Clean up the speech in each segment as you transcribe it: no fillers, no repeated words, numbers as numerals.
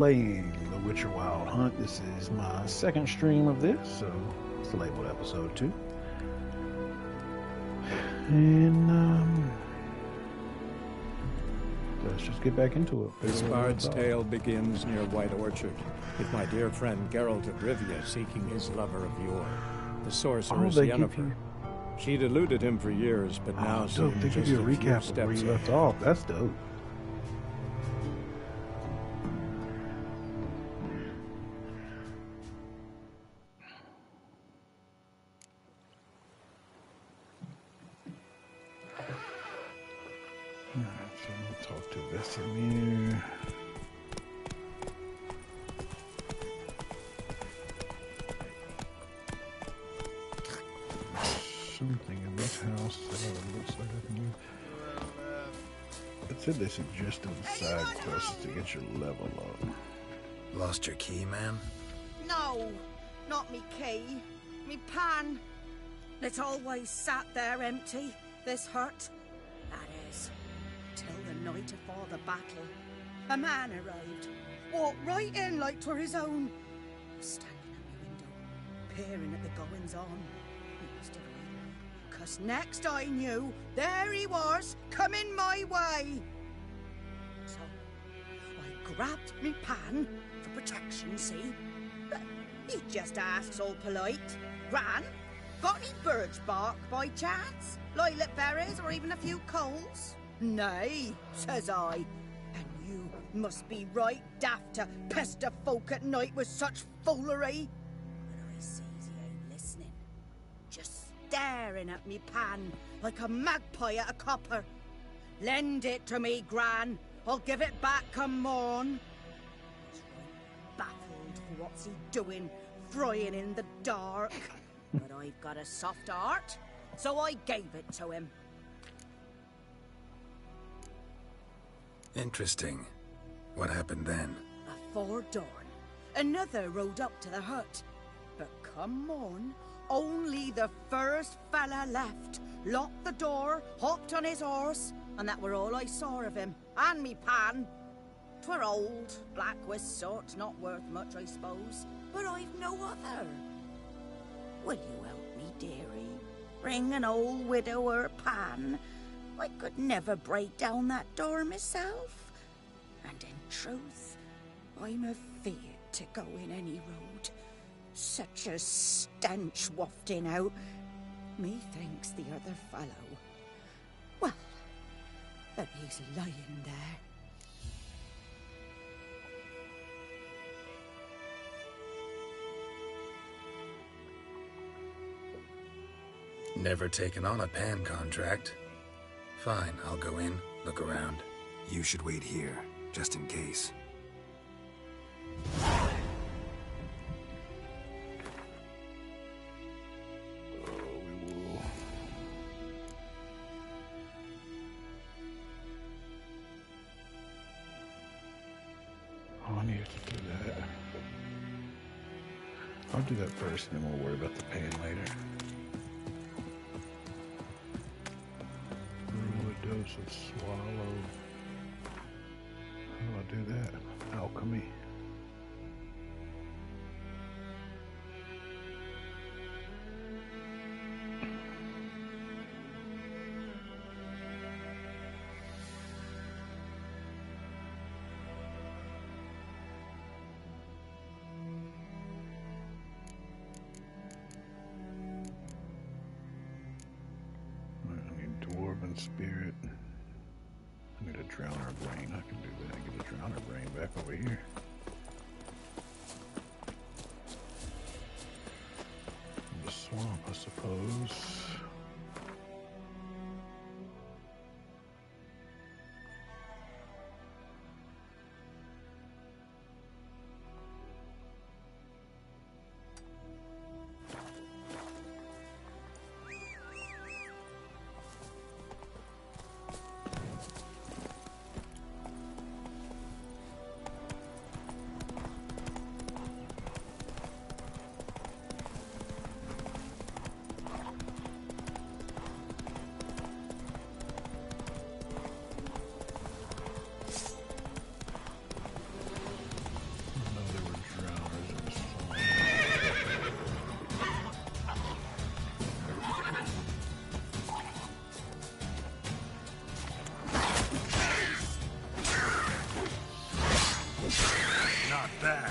Playing The Witcher Wild Hunt. This is my second stream of this, so it's labeled episode 2. And let's just get back into it. This bard's tale begins near White Orchard, with my dear friend Geralt of Rivia seeking his lover of yore, the sorceress Yennefer. She'd eluded him for years, but now dope. They give you a recap of where you left off. That's dope. Talk to Vesemir. Something in this house that looks like I can use. It said they suggested side quests to get your level up. Lost your key, ma'am? No, not me key. Me pan. It's always sat there empty, this hut. That is, till the night afore the battle. A man arrived, walked right in like 'twere his own. Was standing at my window, peering at the goings-on. He must have been, 'cause next I knew, there he was, coming my way. So, I grabbed me pan, for protection, see? But he just asks all polite, Gran, got any birch bark by chance? Lilac berries or even a few coals? Nay, says I. And you must be right daft to pester folk at night with such foolery. But I sees he ain't listening. Just staring at me pan like a magpie at a copper. Lend it to me, Gran. I'll give it back come morn. He's right baffled for what's he doing, frying in the dark. But I've got a soft heart, so I gave it to him. Interesting. What happened then? Afore dawn, another rode up to the hut. But come morn, only the first fella left. Locked the door, hopped on his horse, and that were all I saw of him. And me pan. 'Twere old, black with soot, not worth much, I suppose. But I've no other. Will you help me, dearie? Bring an old widower pan. I could never break down that door myself. And in truth, I'm afeard to go in any road. Such a stench wafting out. Methinks the other fellow. Well, that he's lying there. Never taken on a pan contract. Fine, I'll go in, look around. You should wait here, just in case. I need to do that. I'll do that first, and then we'll worry about the pan later. Dose of swallow. How do I do that? Alchemy. Dwarven spirit. I need a drowner brain. I can do that. Get a drowner brain back over here. The swamp, I suppose. bad.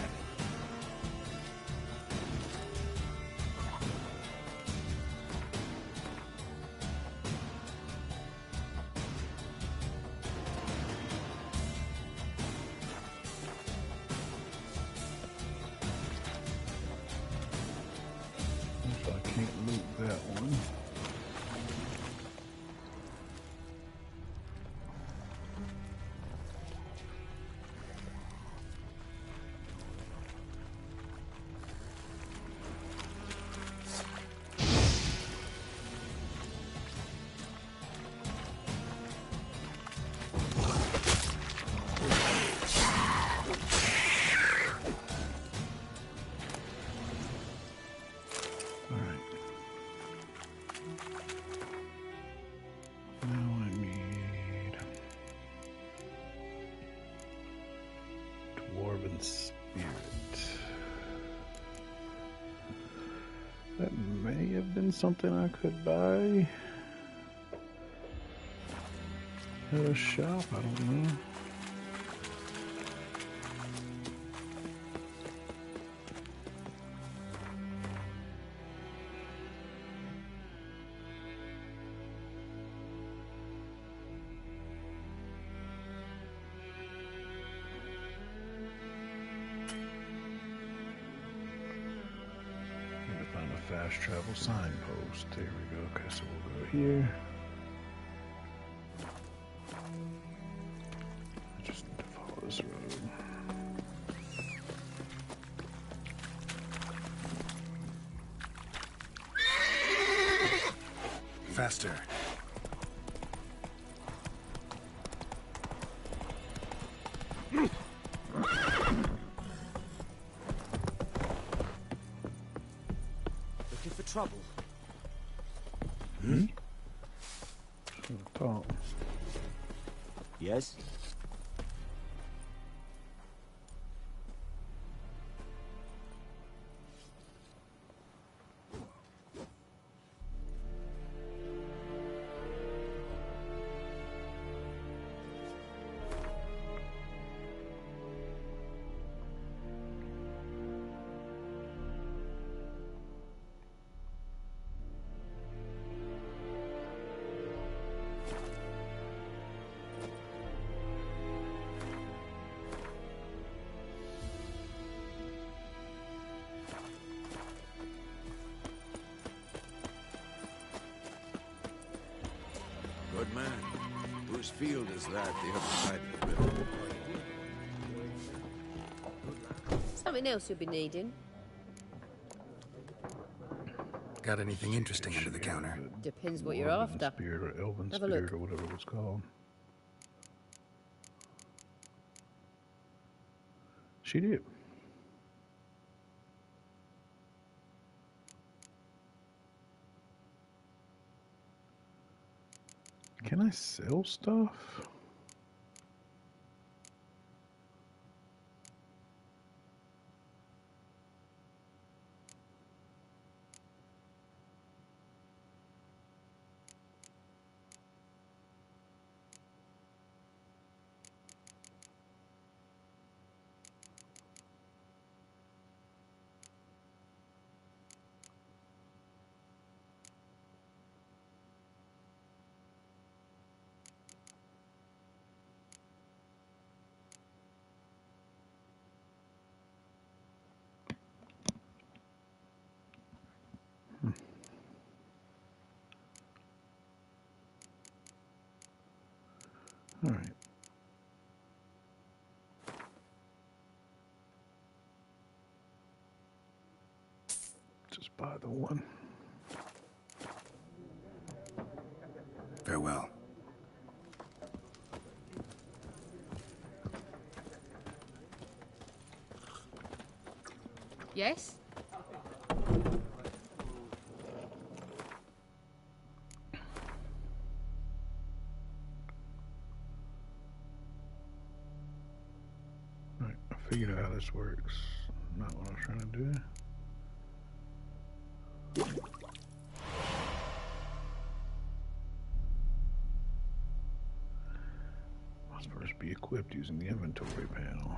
So I can't loot that one. That may have been something I could buy at a shop, I don't know. Fast travel signpost. There we go. Okay, so we'll go here. I just need to follow this road. Faster. Trouble. Talk. Yes? Good man. Whose field is that the other side of the river? Something else you'll be needing? Got anything interesting under the counter? Depends what you're after. Spirit or Elven Have a Spirit look. or whatever it was called. She did. Can I sell stuff? All right. Just buy the one. Farewell. Yes? Right, I figured out how this works. Not what I was trying to do. Must first be equipped using the inventory panel.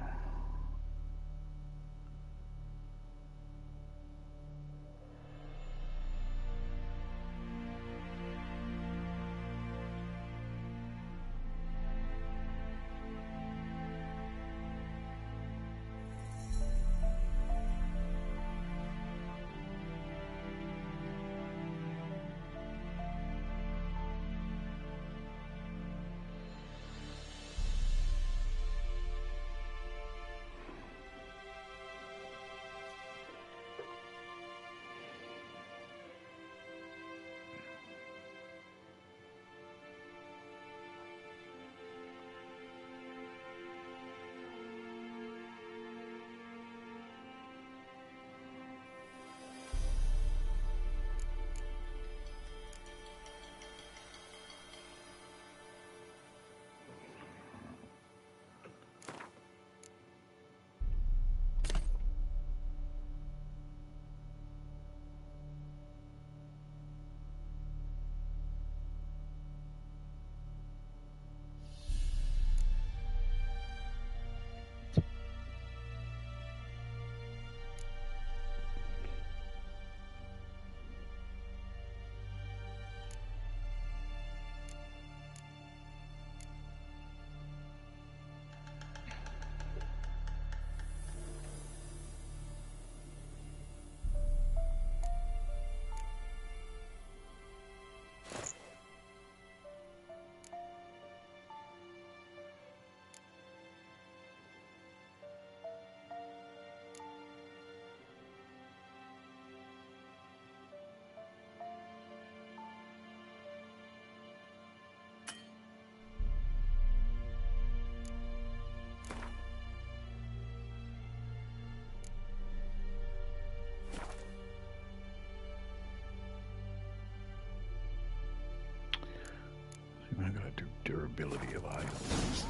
durability of items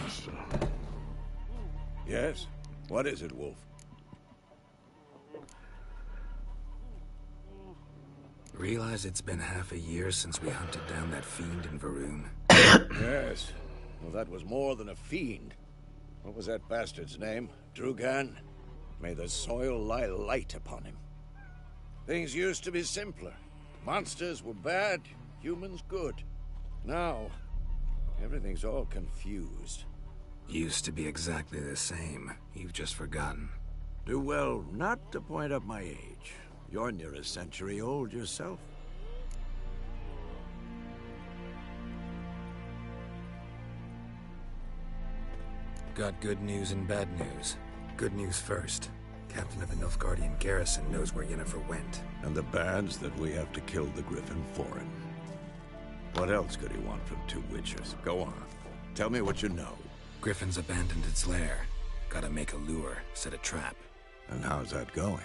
and stuff. Yes? What is it, Wolf? Realize it's been half a year since we hunted down that fiend in Varun? Yes. Well, that was more than a fiend. What was that bastard's name? Drugan? May the soil lie light upon him. Things used to be simpler. Monsters were bad, humans good. Now, everything's all confused. Used to be exactly the same. You've just forgotten. Do well not to point up my age. You're near a century old yourself. Got good news and bad news. Good news first. Captain of the Nilfgaardian garrison knows where Yennefer went. And the bad's that we have to kill the Griffin for him. What else could he want from two witchers? Go on. Tell me what you know. Griffin's abandoned its lair. Gotta make a lure, set a trap. And how's that going?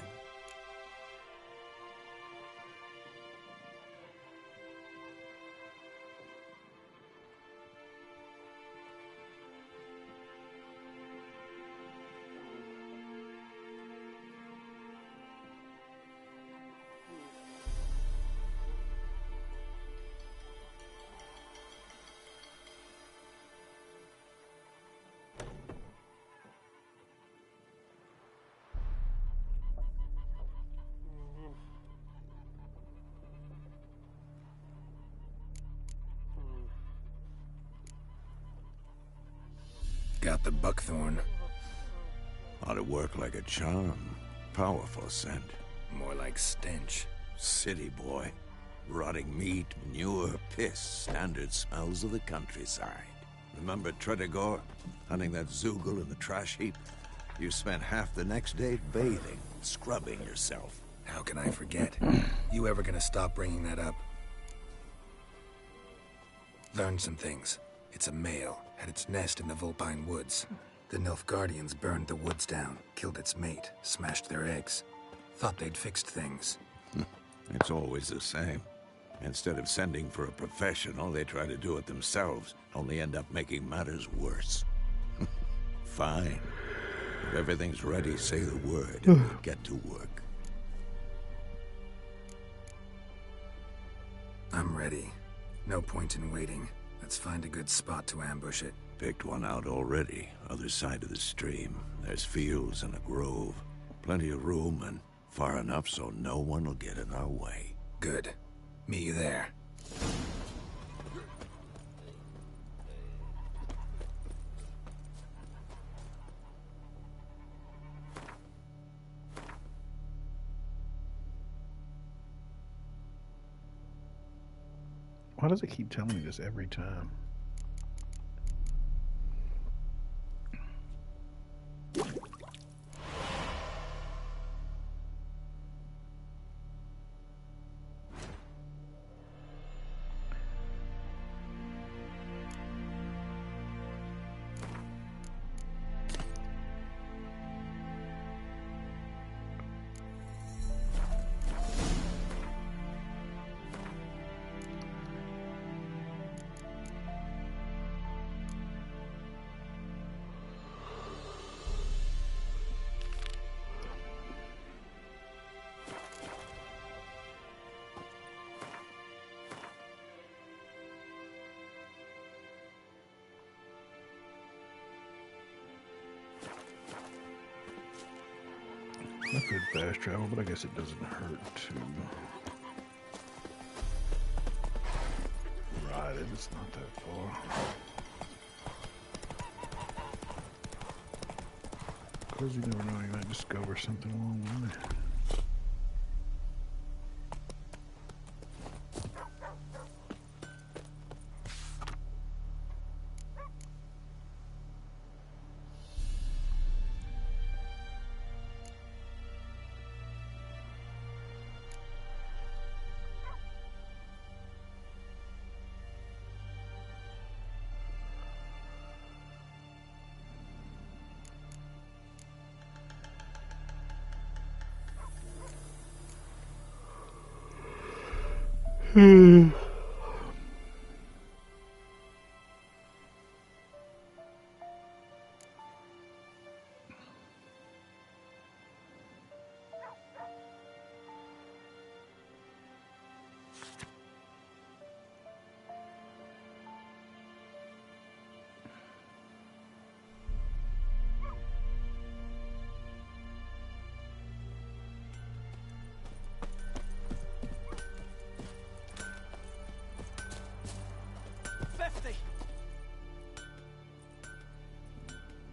Got the buckthorn. Ought to work like a charm. Powerful scent. More like stench. City boy. Rotting meat, manure, piss. Standard smells of the countryside. Remember Tredegor? Hunting that Zoogle in the trash heap? You spent half the next day bathing, scrubbing yourself. How can I forget? You ever gonna stop bringing that up? Learned some things. It's a male, had its nest in the Vulpine Woods. The Nilfgaardians burned the woods down, killed its mate, smashed their eggs. Thought they'd fixed things. It's always the same. Instead of sending for a professional, they try to do it themselves, only end up making matters worse. Fine. If everything's ready, say the word, and we'll get to work. I'm ready. No point in waiting. Let's find a good spot to ambush it. Picked one out already, other side of the stream. There's fields and a grove. Plenty of room and far enough so no one will get in our way. Good. Meet you there. Why does it keep telling me this every time? I could fast travel, but I guess it doesn't hurt to ride it. It's not that far. Because you never know, you might discover something along the way.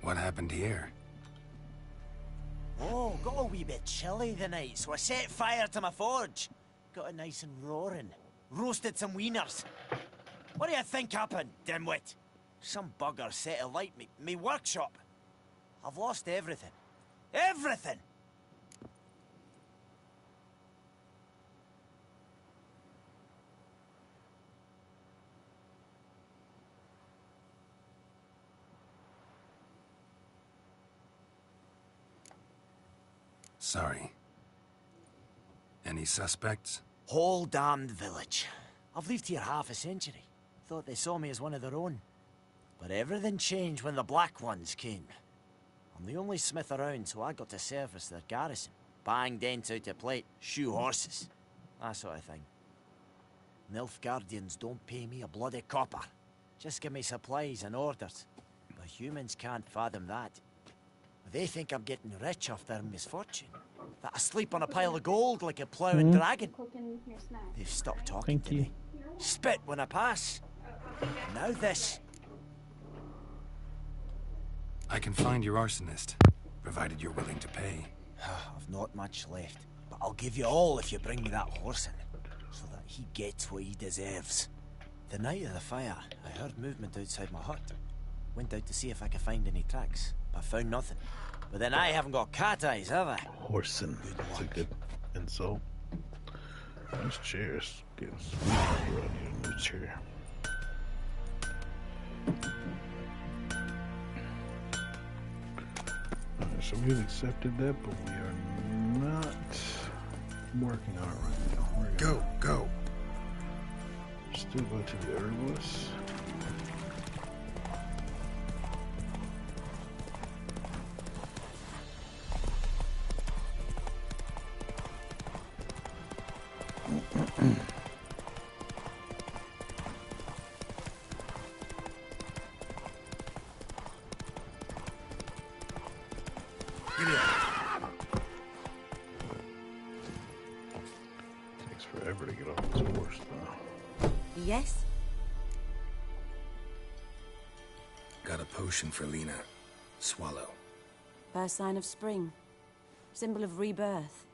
What happened here? Oh, got a wee bit chilly the night, so I set fire to my forge. Got it nice and roaring. Roasted some wieners. What do you think happened, dimwit? Some bugger set alight me workshop. I've lost everything. Everything! Sorry. Any suspects? Whole damned village. I've lived here half a century. Thought they saw me as one of their own. But everything changed when the Black Ones came. I'm the only smith around, so I got to service their garrison. Bang dents out of plate, shoe horses. That sort of thing. Nilfgaardians don't pay me a bloody copper. Just give me supplies and orders. But humans can't fathom that. They think I'm getting rich off their misfortune. That I sleep on a pile of gold like a ploughing dragon. They've stopped talking to me. Spit when I pass. Now this. I can find your arsonist, provided you're willing to pay. I've not much left, but I'll give you all if you bring me that horse in, so that he gets what he deserves. The night of the fire, I heard movement outside my hut. Went out to see if I could find any tracks, but found nothing. But then I haven't got cat eyes, have I? Horsin'. That's a good insult. This chair's getting sweet. I need a new chair. Alright, so we've accepted that, but we are not working on it right now. Go! Still go to the herbalist. Takes forever to get off this horse, though. Yes? Got a potion for Lena. Swallow. First sign of spring. Symbol of rebirth.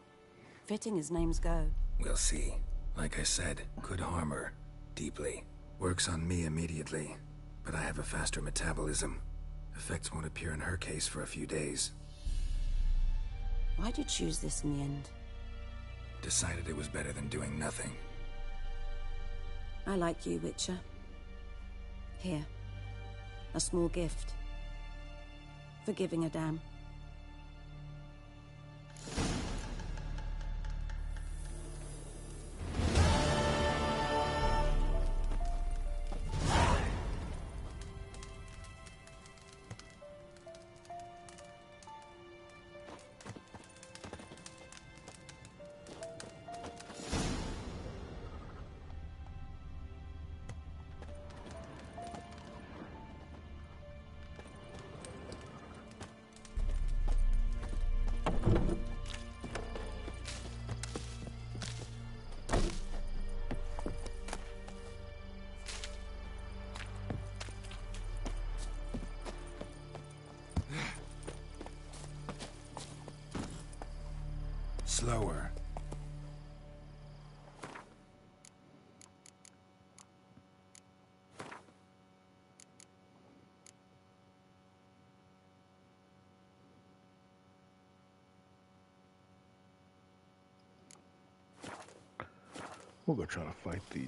Fitting as names go. We'll see. Like I said, could harm her. Deeply. Works on me immediately. But I have a faster metabolism. Effects won't appear in her case for a few days. Why'd you choose this in the end? Decided it was better than doing nothing. I like you, Witcher. Here. A small gift. For giving a damn. Slower. We'll go try to fight the,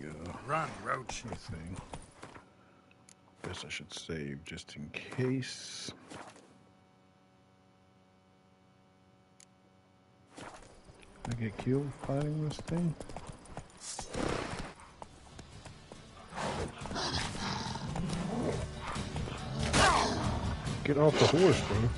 Run, Roach. thing. Guess I should save just in case. I get killed fighting this thing? Get off the horse, bro.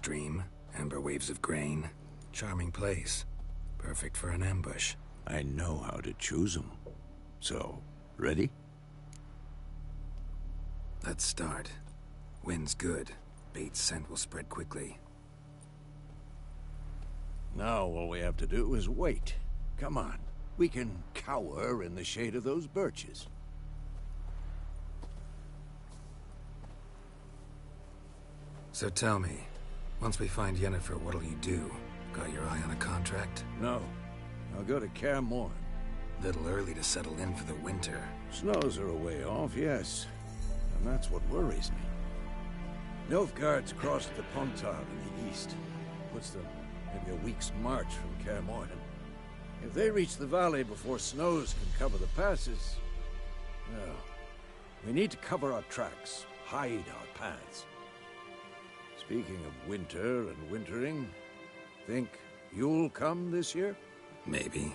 stream, amber waves of grain. Charming place. Perfect for an ambush. I know how to choose them. So, ready? Let's start. Wind's good. Bait's scent will spread quickly. Now all we have to do is wait. Come on. We can cower in the shade of those birches. So tell me, once we find Yennefer, what'll you do? Got your eye on a contract? No. I'll go to Kaer Morhen. Little early to settle in for the winter. Snows are a way off, yes. And that's what worries me. Nilfgaard's across the Pontar in the east. Puts them maybe a week's march from Kaer Morhen. If they reach the valley before snows can cover the passes, well, we need to cover our tracks, hide our paths. Speaking of winter and wintering, think you'll come this year? Maybe.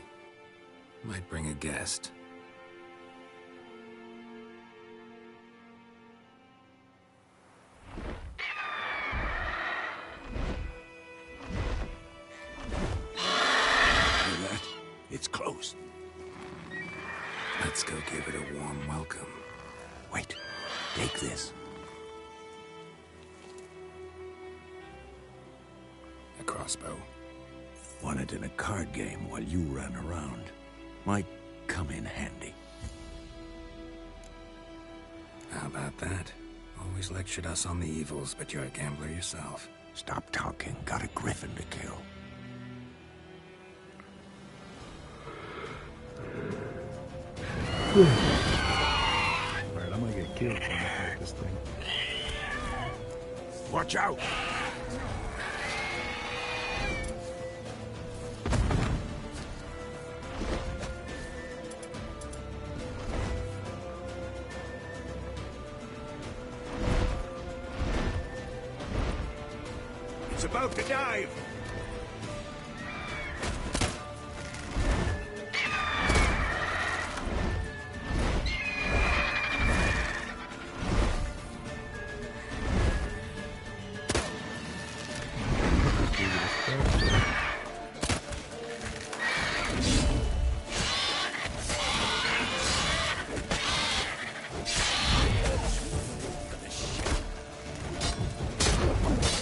Might bring a guest. Hear that? It's close. Let's go give it a warm welcome. Wait, take this. A crossbow. Won it in a card game while you ran around. Might come in handy. How about that? Always lectured us on the evils, but you're a gambler yourself. Stop talking. Got a griffin to kill. Alright, I'm gonna get killed trying to fight this thing. Watch out! It's about to dive!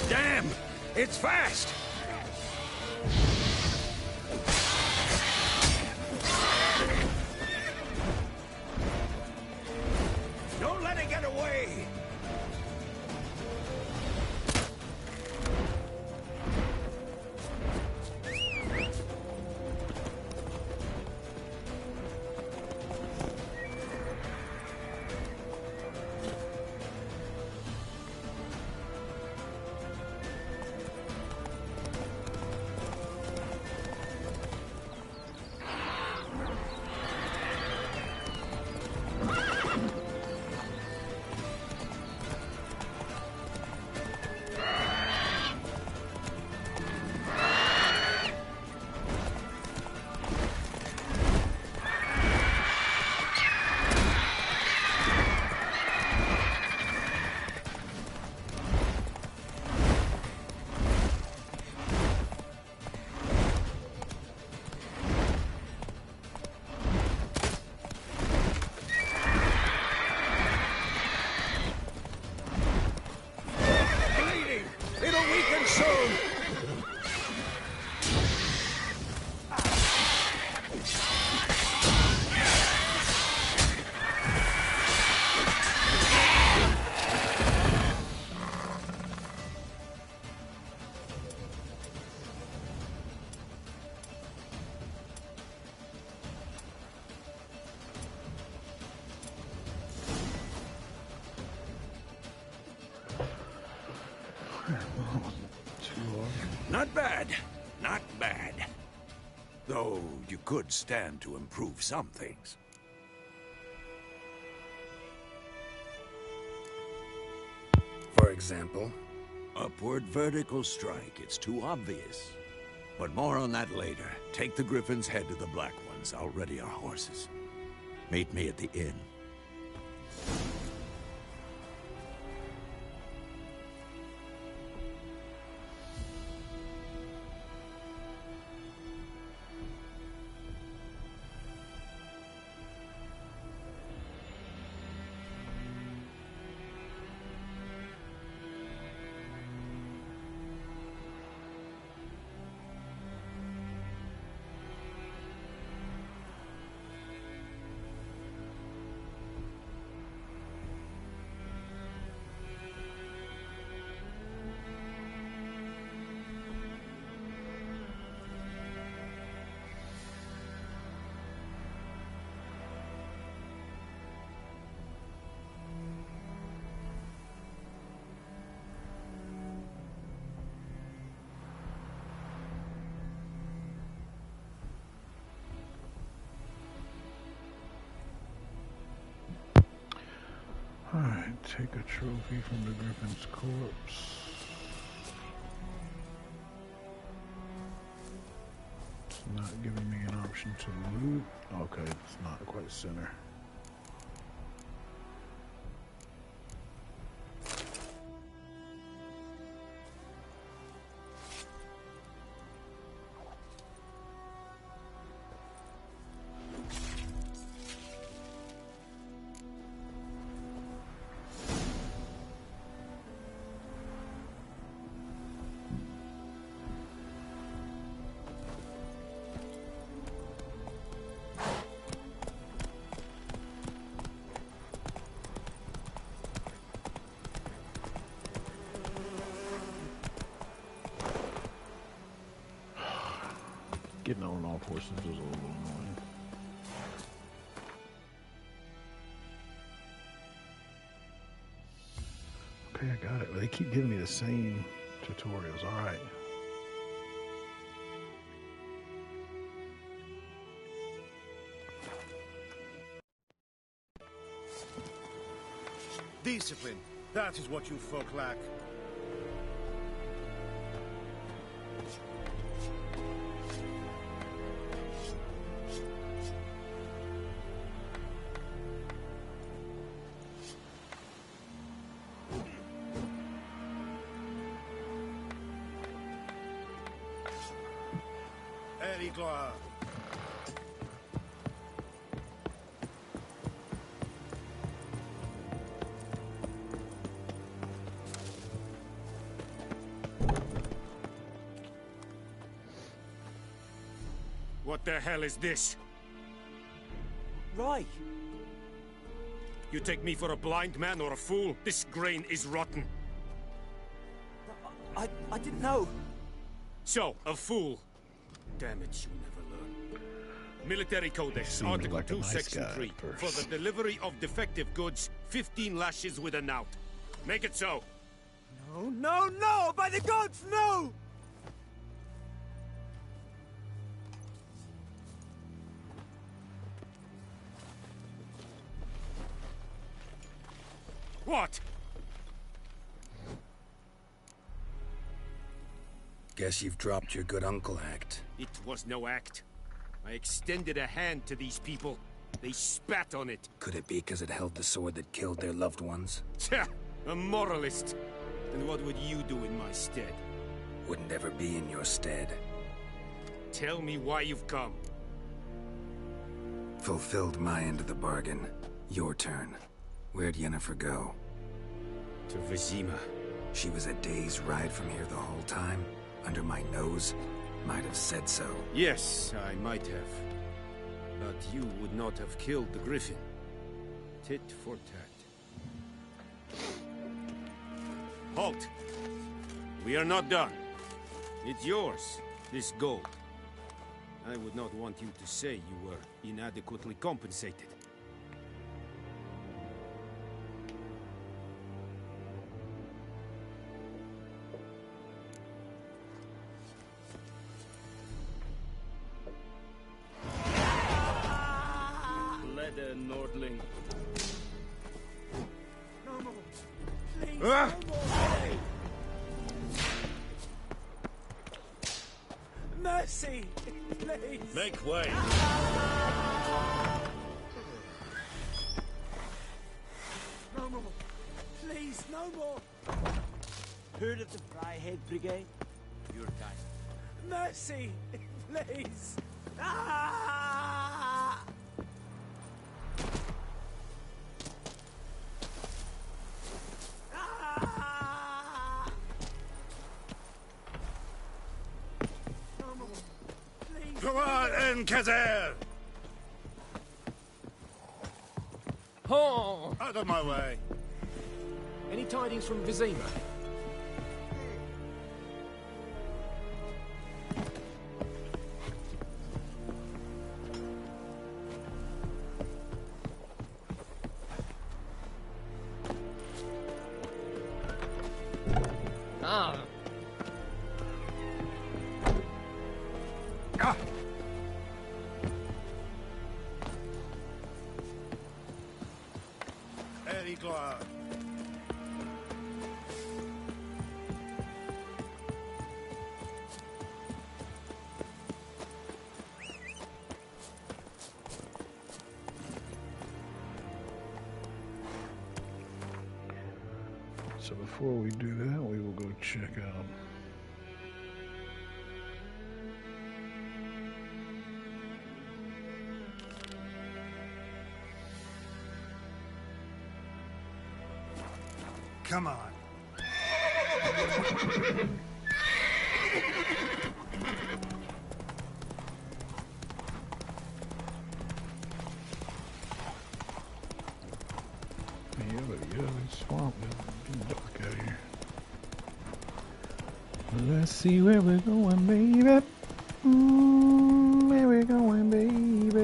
Damn! It's fast! Don't let it get away! Not bad. Not bad. Though you could stand to improve some things. For example? Upward vertical strike. It's too obvious. But more on that later. Take the Griffin's head to the Black Ones. I'll ready our horses. Meet me at the inn. Take a trophy from the Griffin's corpse. It's not giving me an option to loot. Okay, it's not quite center. Getting on all horses is a little annoying. Okay, I got it. They keep giving me the same tutorials. All right. Discipline. That is what you folk lack. Gloire. What the hell is this? Right. You take me for a blind man or a fool? This grain is rotten. I didn't know. So, a fool. Damn it, you never learn. Military Codex, Article 2, Section 3. For the delivery of defective goods, 15 lashes with a knout. Make it so. No, no, no! By the gods, no! What? Guess you've dropped your good uncle act. It was no act. I extended a hand to these people. They spat on it. Could it be because it held the sword that killed their loved ones? Tja, a moralist. And what would you do in my stead? Wouldn't ever be in your stead. Tell me why you've come. Fulfilled my end of the bargain. Your turn. Where'd Yennefer go? To Vizima. She was a day's ride from here the whole time? Under my nose? Might have said so. Yes, I might have. But you would not have killed the Griffin. Tit for tat. Halt! We are not done. It's yours, this gold. I would not want you to say you were inadequately compensated. Nordling. No more. Please, no more. Mercy, please. Make way. No more. Please, no more. Heard of the Fryhead Brigade? Your kind. Mercy, please. Ah! Come on, Enkazer! Oh! Out of my way. Any tidings from Vizima? Ah! Ah! Gloire. So before we do that, we will go check out. Come on. Swamp. It's dark out here. Let's see where we're going, baby. Where we're going, baby.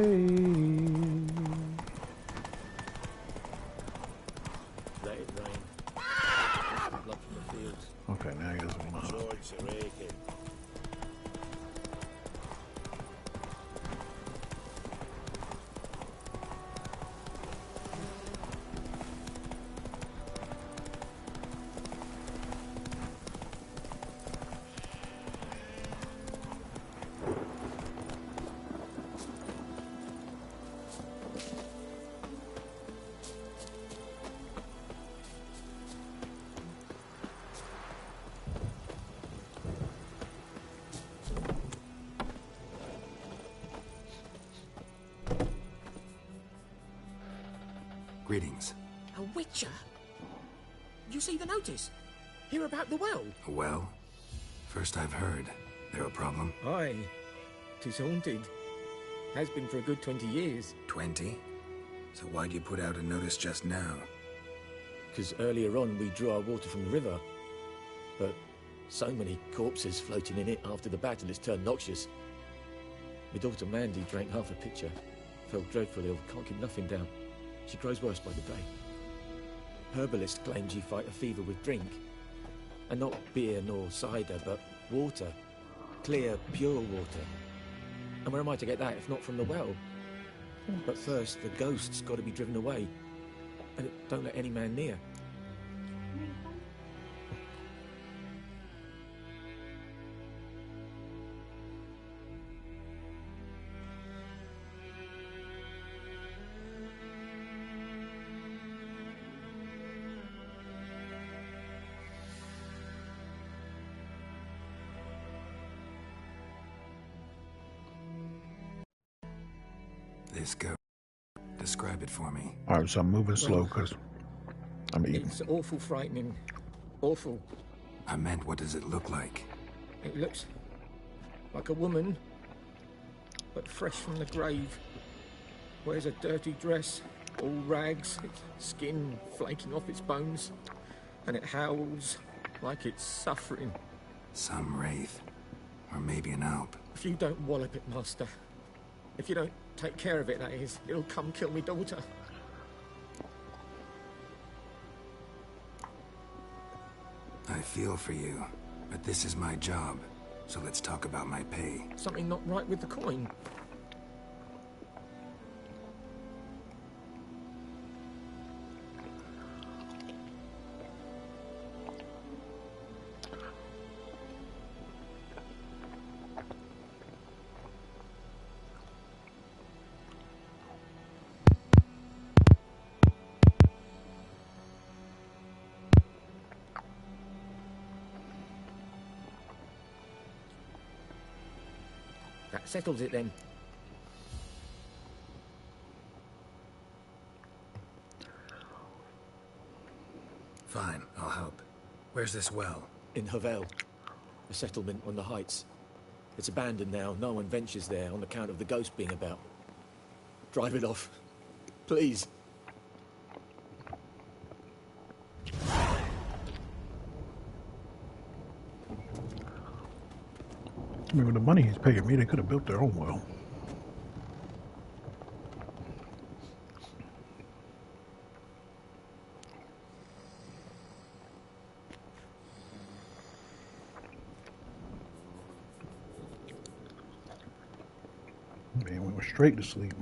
Let it rain. Blood from the fields. Okay, now I guess we're not. Joints are aching. Greetings. A witcher? You see the notice? Hear about the well? A well? First I've heard. There a problem? Aye. 'Tis haunted. Has been for a good 20 years. 20? So why'd you put out a notice just now? 'Cause earlier on we drew our water from the river. But so many corpses floating in it after the battle it's turned noxious. My daughter Mandy drank half a pitcher. Felt dreadfully ill, can't keep nothing down. She grows worse by the day. Herbalist claims you fight a fever with drink. And not beer nor cider, but water. Clear, pure water. And where am I to get that if not from the well? But first, the ghost's got to be driven away. And it don't let any man near. This ghost. Describe it for me. Alright, so I'm moving slow because I'm eating. It's awful frightening. Awful. I meant, what does it look like? It looks like a woman, but fresh from the grave. Wears a dirty dress, all rags, its skin flaking off its bones, and it howls like it's suffering. Some wraith. Or maybe an alp. If you don't wallop it, Master, if you don't take care of it, that is, it'll come kill me daughter. I feel for you, but this is my job, so let's talk about my pay. Something not right with the coin. That settles it then. Fine, I'll help. Where's this well? In Havel, a settlement on the heights. It's abandoned now. No one ventures there on account of the ghost being about. Drive it off. Please. I mean, with the money he's paying me, they could have built their own well. Man, we went straight to sleep.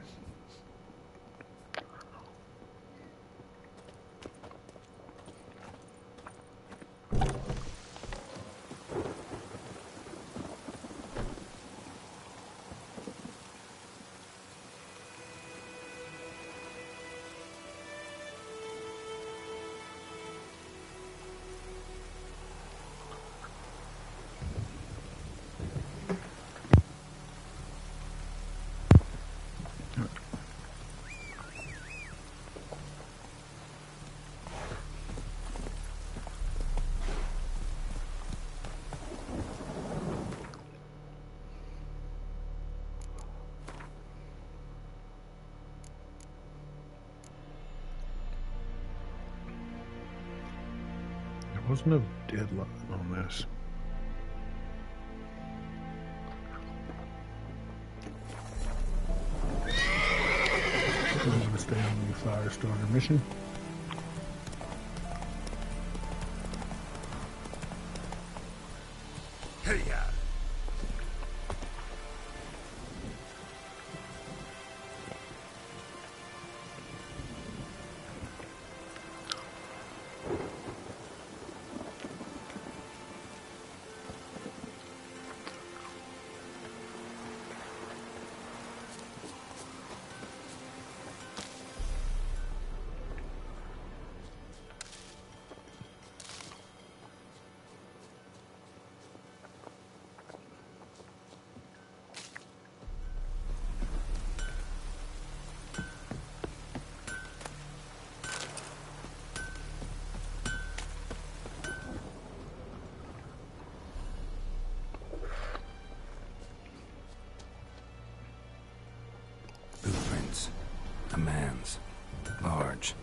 Wasn't a deadline on this. Elizabeth, stay on the fire starter mission. Hey, yeah. A man's. Large.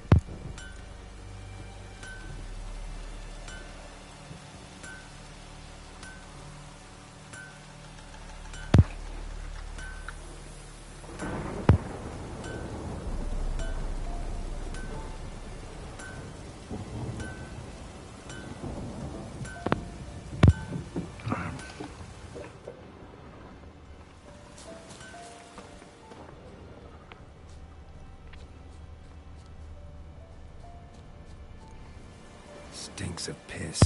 Stinks of piss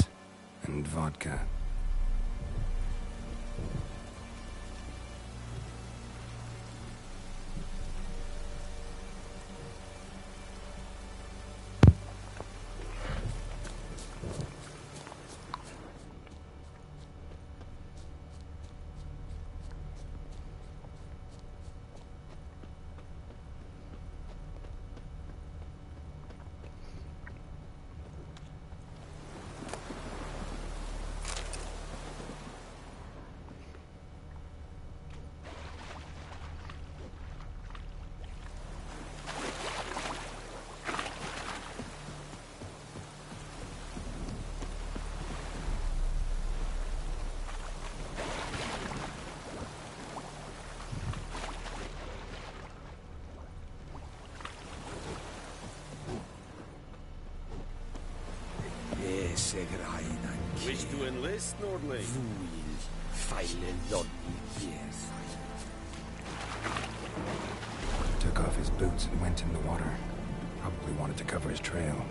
and vodka. Wish to enlist, Nordling? Yes. Took off his boots and went in the water. Probably wanted to cover his trail.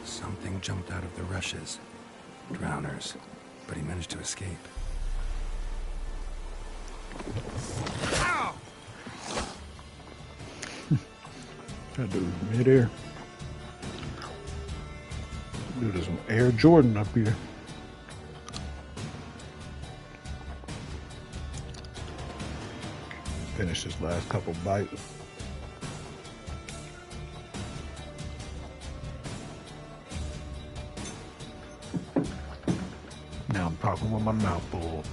Something jumped out of the rushes. Drowners. But he managed to escape. That dude's mid-air. Dude is some Air Jordan up here. Finish this last couple bites. Now I'm talking with my mouth full.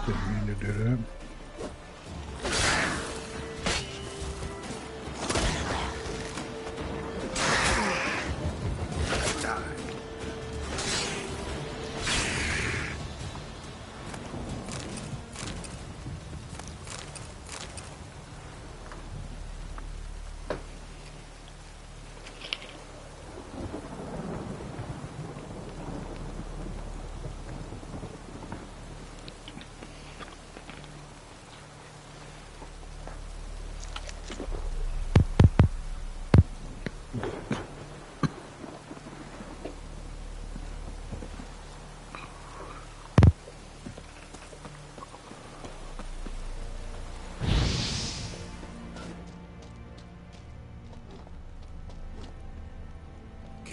Didn't mean to do that.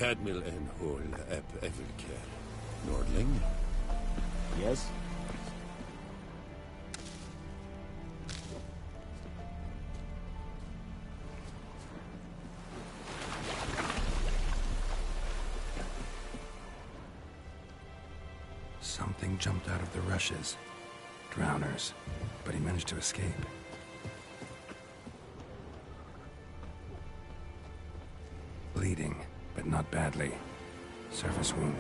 Cadmil en hol ep evilker. Nordling? Yes? Something jumped out of the rushes. Drowners. But he managed to escape. Bleeding, but not badly. Surface wound.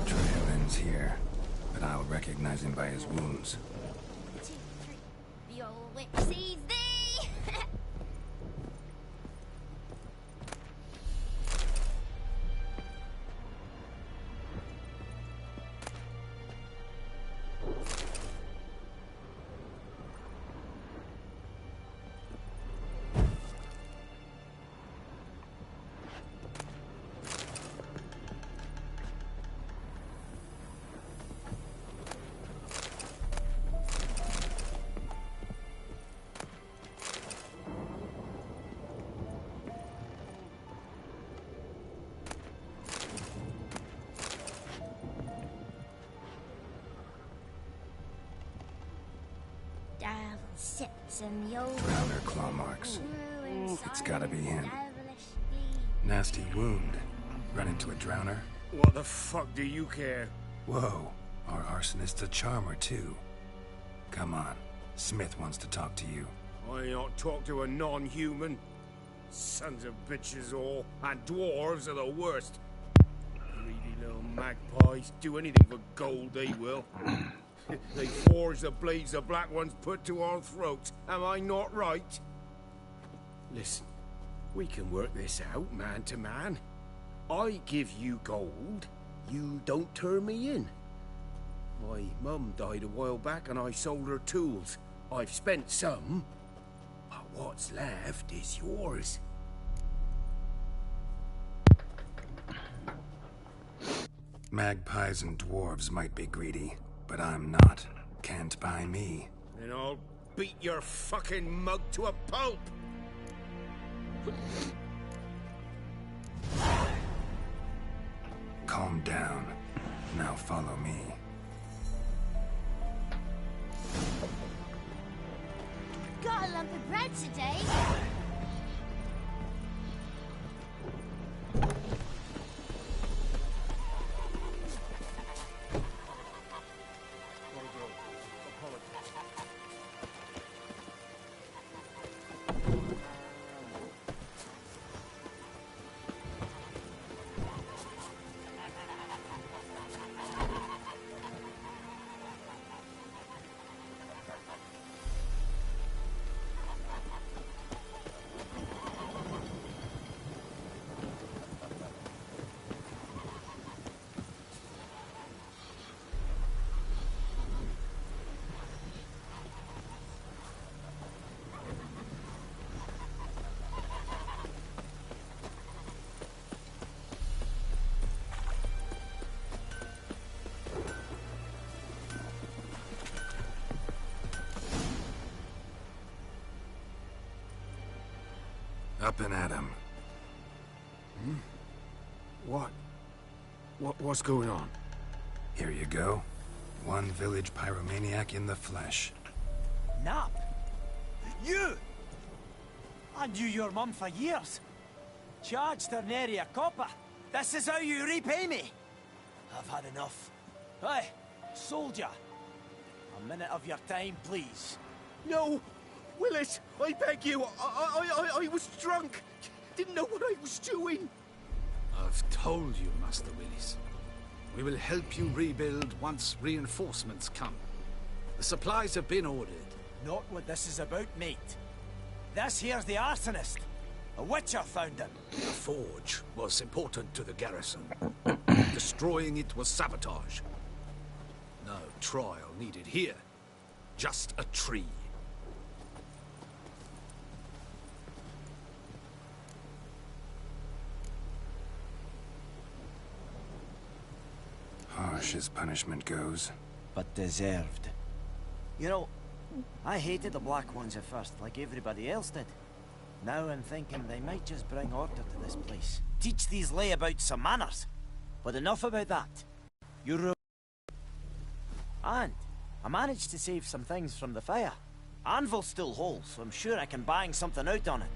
Trail ends here, but I'll recognize him by his wounds. 2, 3. The old witch sees thee! Devil sits in the old Drowner claw marks. ruins. It's gotta be him. Devilish deed. Nasty wound. Run into a drowner? What the fuck do you care? Whoa, our arsonist's a charmer too. Come on, Smith wants to talk to you. I ain't not talk to a non-human. Sons of bitches all, and dwarves are the worst. Greedy little magpies, do anything for gold they will. They forge the blades the black ones put to our throats, am I not right? Listen, we can work this out man to man. I give you gold, you don't turn me in. My mum died a while back and I sold her tools. I've spent some, but what's left is yours. Magpies and dwarves might be greedy, but I'm not. Can't buy me. Then I'll beat your fucking mug to a pulp! Calm down. Now follow me. Got a lump of bread today. Up and at him. What's going on? Here you go. One village pyromaniac in the flesh. Nap? You? I knew your mum for years. Charged her nary a copper. This is how you repay me. I've had enough. Hey, soldier. A minute of your time, please. No! Willis, I beg you, I was drunk. Didn't know what I was doing. I've told you, Master Willis. We will help you rebuild once reinforcements come. The supplies have been ordered. Not what this is about, mate. This here's the arsonist. A witcher found him. The forge was important to the garrison. Destroying it was sabotage. No trial needed here. Just a tree. Harsh as punishment goes. But deserved. You know, I hated the Black Ones at first, like everybody else did. Now I'm thinking they might just bring order to this place. Teach these layabouts some manners. But enough about that. You're... And I managed to save some things from the fire. Anvil's still whole, so I'm sure I can bang something out on it.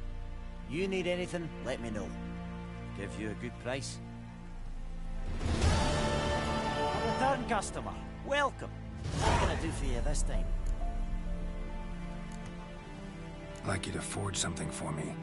You need anything, let me know. Give you a good price. A return customer. Welcome. What can I do for you this time? I'd like you to forge something for me.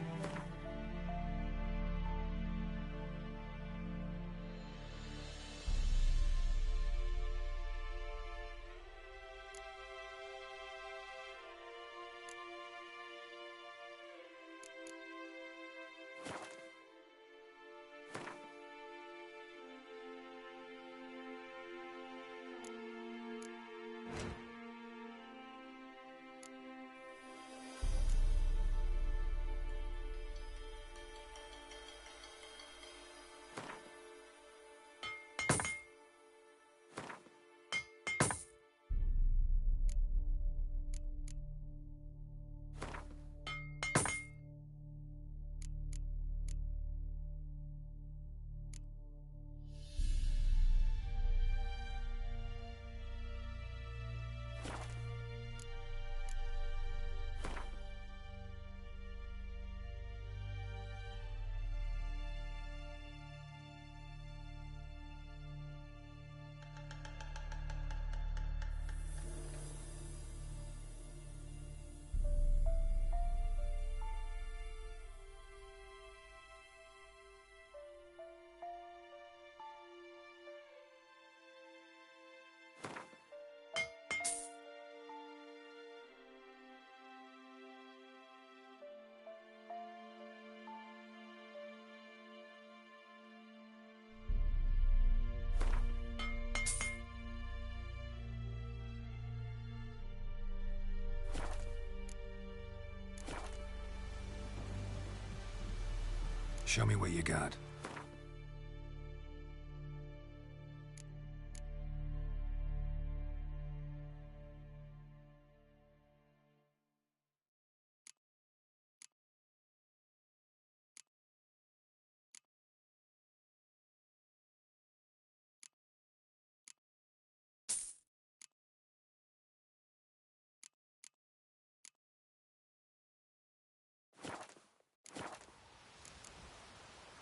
Show me what you got.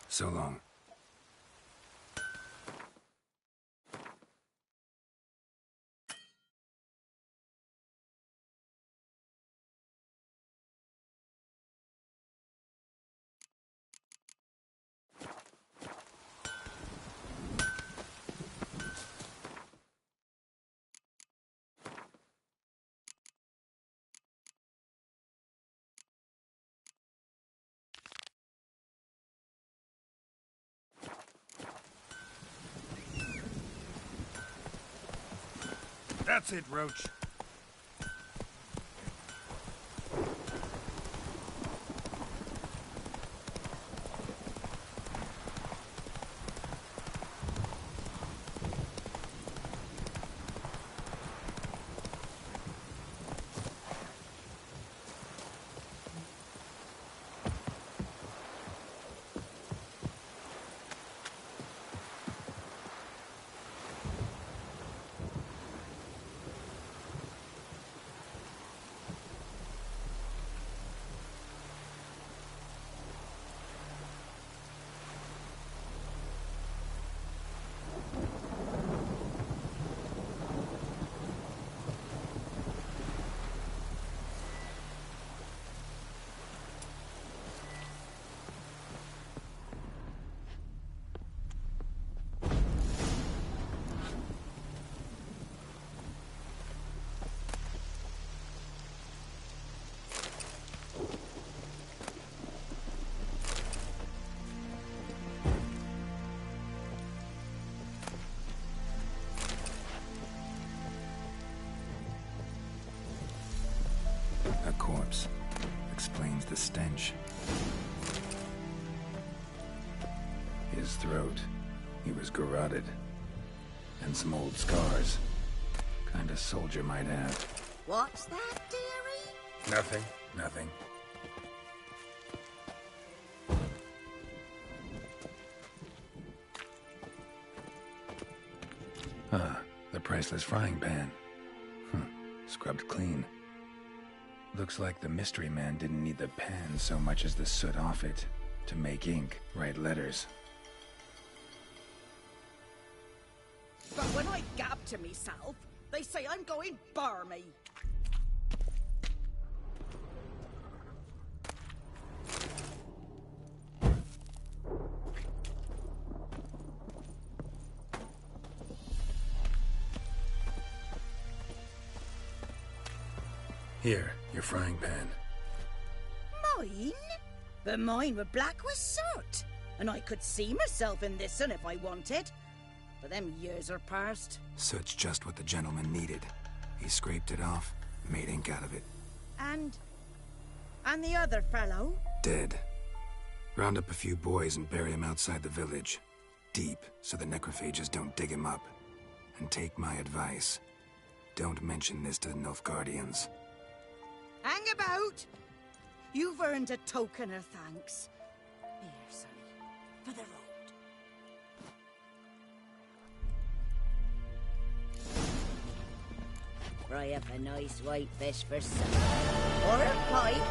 So long. That's it, Roach. A corpse. Explains the stench. His throat. He was garroted. and some old scars. Kind of soldier might have. What's that, dearie? Nothing. Nothing. The priceless frying pan. Scrubbed clean. Looks like the mystery man didn't need the pan so much as the soot off it to make ink, write letters. But when I gab to myself, they say I'm going barmy. Here, your frying pan. Mine? But mine were black with soot. And I could see myself in this one if I wanted. But them years are past. Soot's just what the gentleman needed. He scraped it off, made ink out of it. And the other fellow? Dead. Round up a few boys and bury him outside the village. Deep, so the necrophages don't dig him up. And take my advice. Don't mention this to the Nilfgaardians. Hang about! You've earned a token of thanks. Here, sonny, for the road. Fry up a nice white fish for supper. Or a pipe.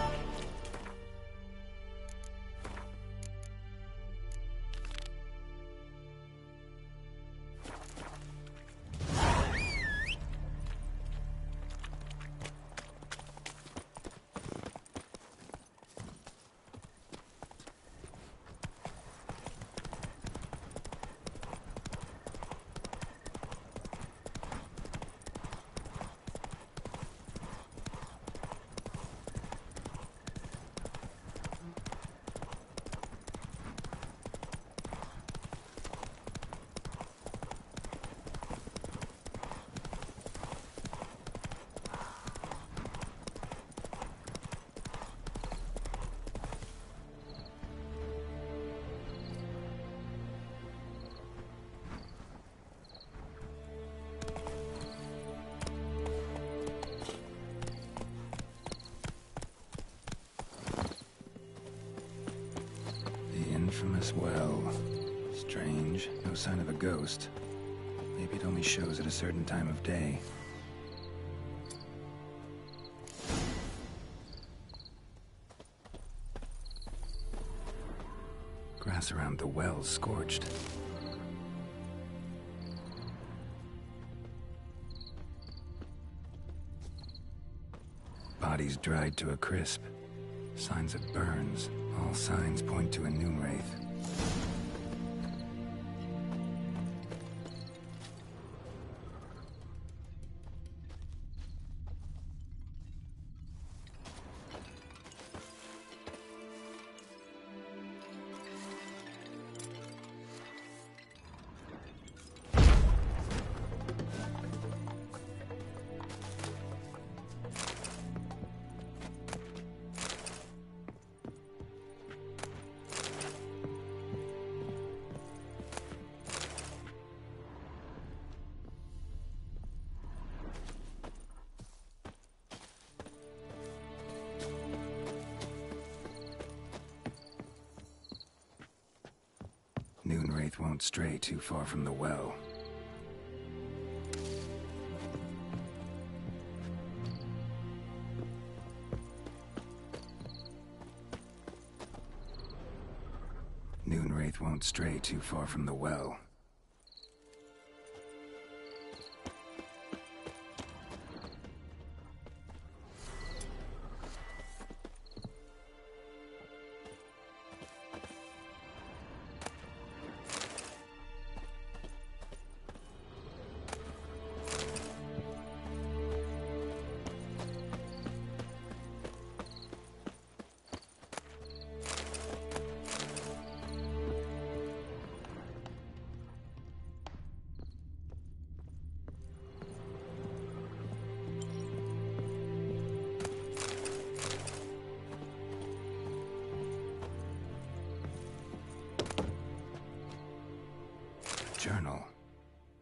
Infamous well. Strange. No sign of a ghost. Maybe it only shows at a certain time of day. Grass around the well's scorched. Bodies dried to a crisp. Signs of burns. All signs point to a Noonwraith. Noonwraith won't stray too far from the well. Noonwraith won't stray too far from the well.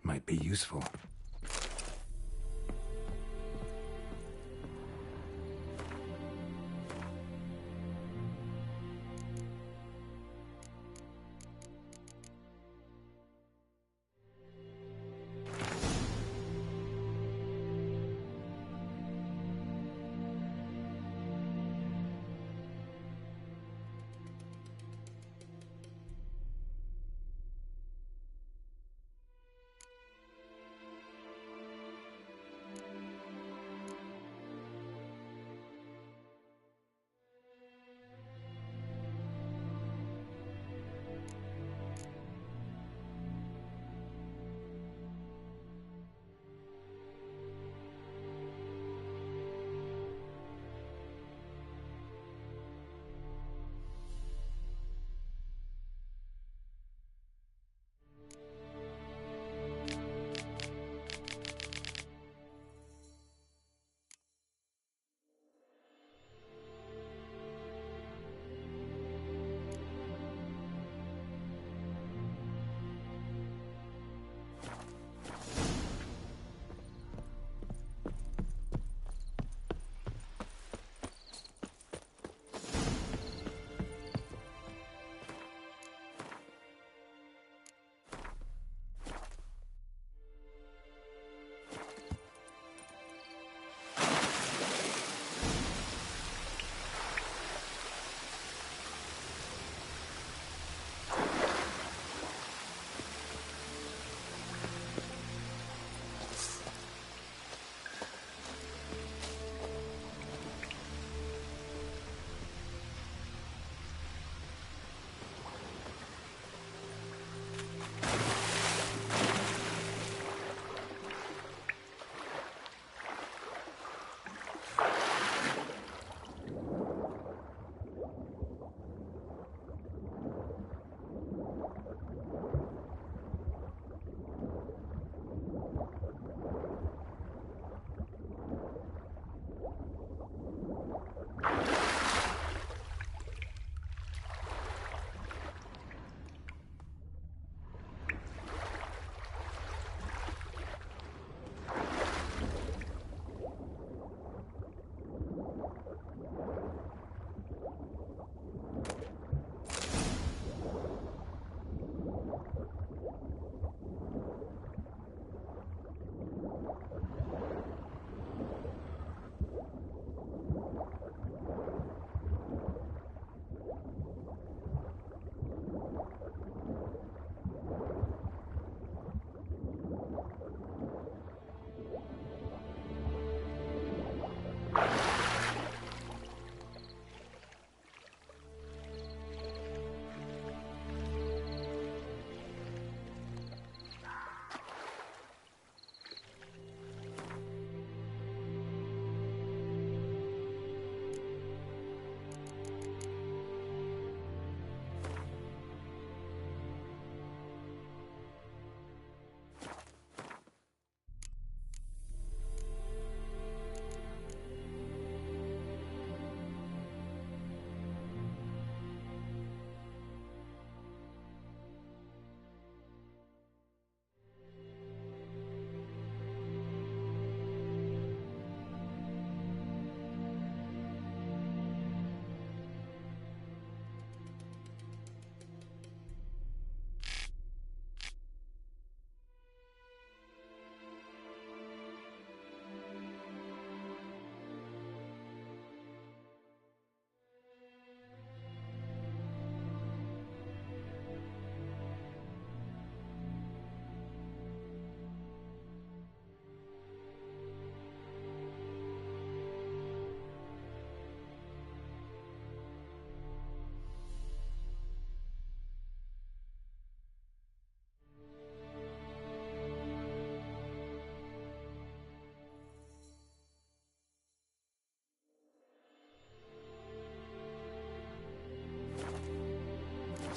Might be useful.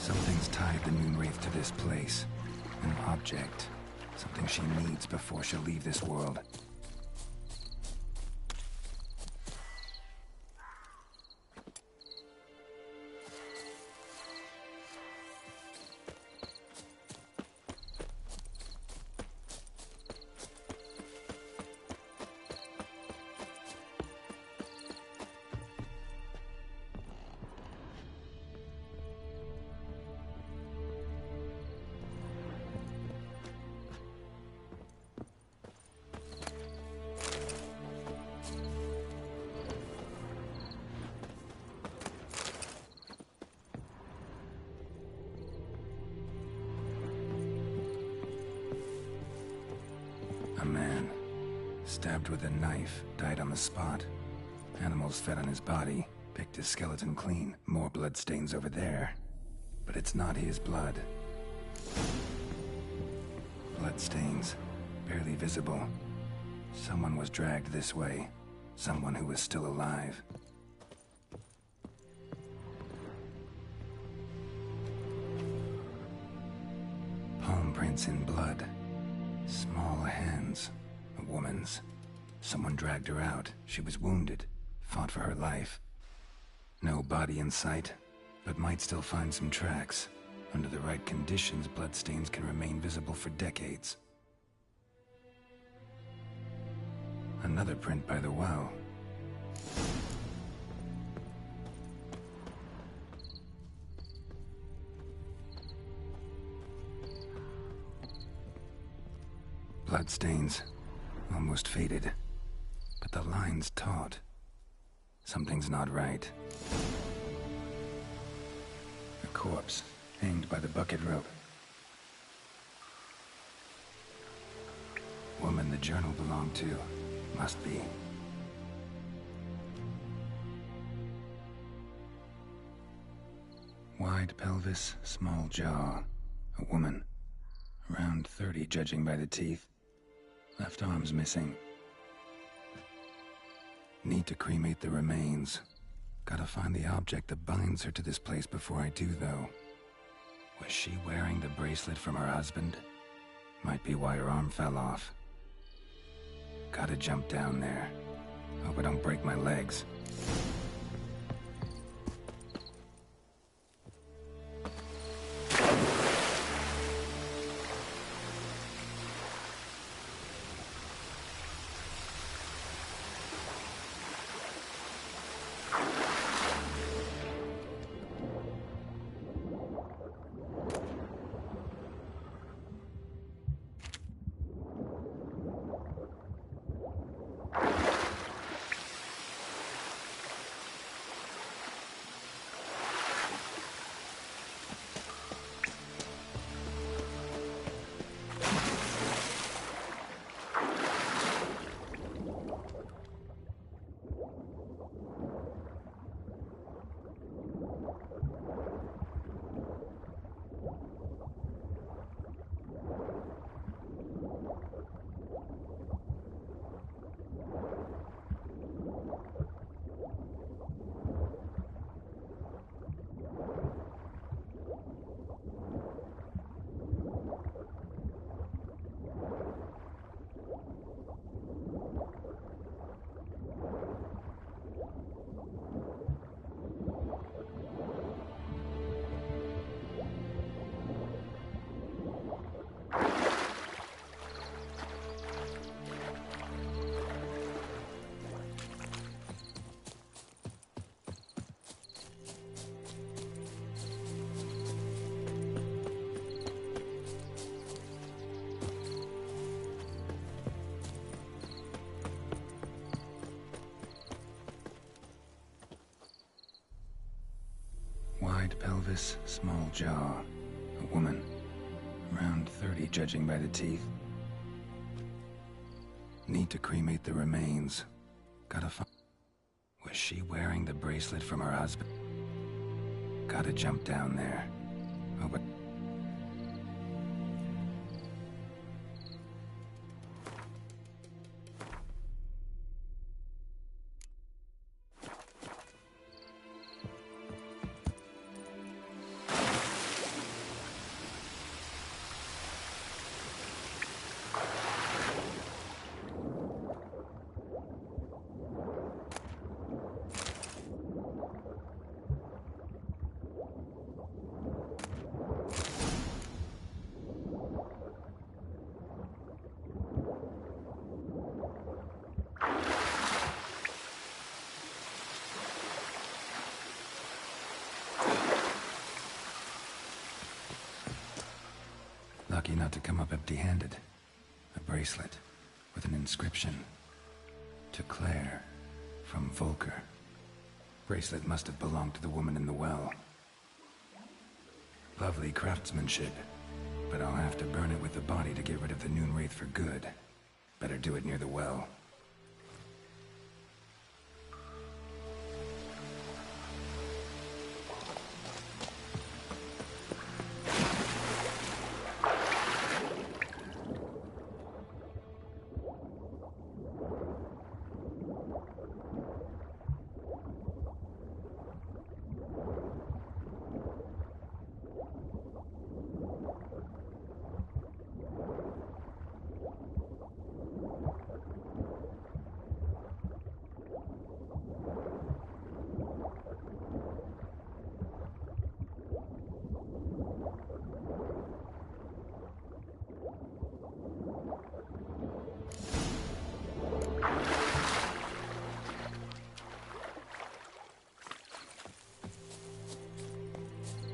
Something's tied the Moonwraith to this place. An object. Something she needs before she'll leave this world. A man, stabbed with a knife, died on the spot. Animals fed on his body, picked his skeleton clean. More bloodstains over there. But it's not his blood. Bloodstains, barely visible. Someone was dragged this way. Someone who was still alive. Palm prints in blood. Small hands. A woman's. Someone dragged her out. She was wounded. Fought for her life. No body in sight, but might still find some tracks. Under the right conditions, bloodstains can remain visible for decades. Another print by the well. Bloodstains, almost faded, but the line's taut. Something's not right. A corpse, hanged by the bucket rope. Woman the journal belonged to, must be. Wide pelvis, small jaw. A woman. Around 30, judging by the teeth. Left arm's missing. Need to cremate the remains. Gotta find the object that binds her to this place before I do, though. Was she wearing the bracelet from her husband? Might be why her arm fell off. Gotta jump down there. Hope I don't break my legs. Wide pelvis, small jaw. A woman. Around 30, judging by the teeth. Need to cremate the remains. Gotta find... Was she wearing the bracelet from her husband? Gotta jump down there. Oh, but... Lucky not to come up empty-handed. A bracelet with an inscription. To Claire, from Volker. Bracelet must have belonged to the woman in the well. Lovely craftsmanship, but I'll have to burn it with the body to get rid of the Noonwraith for good. Better do it near the well.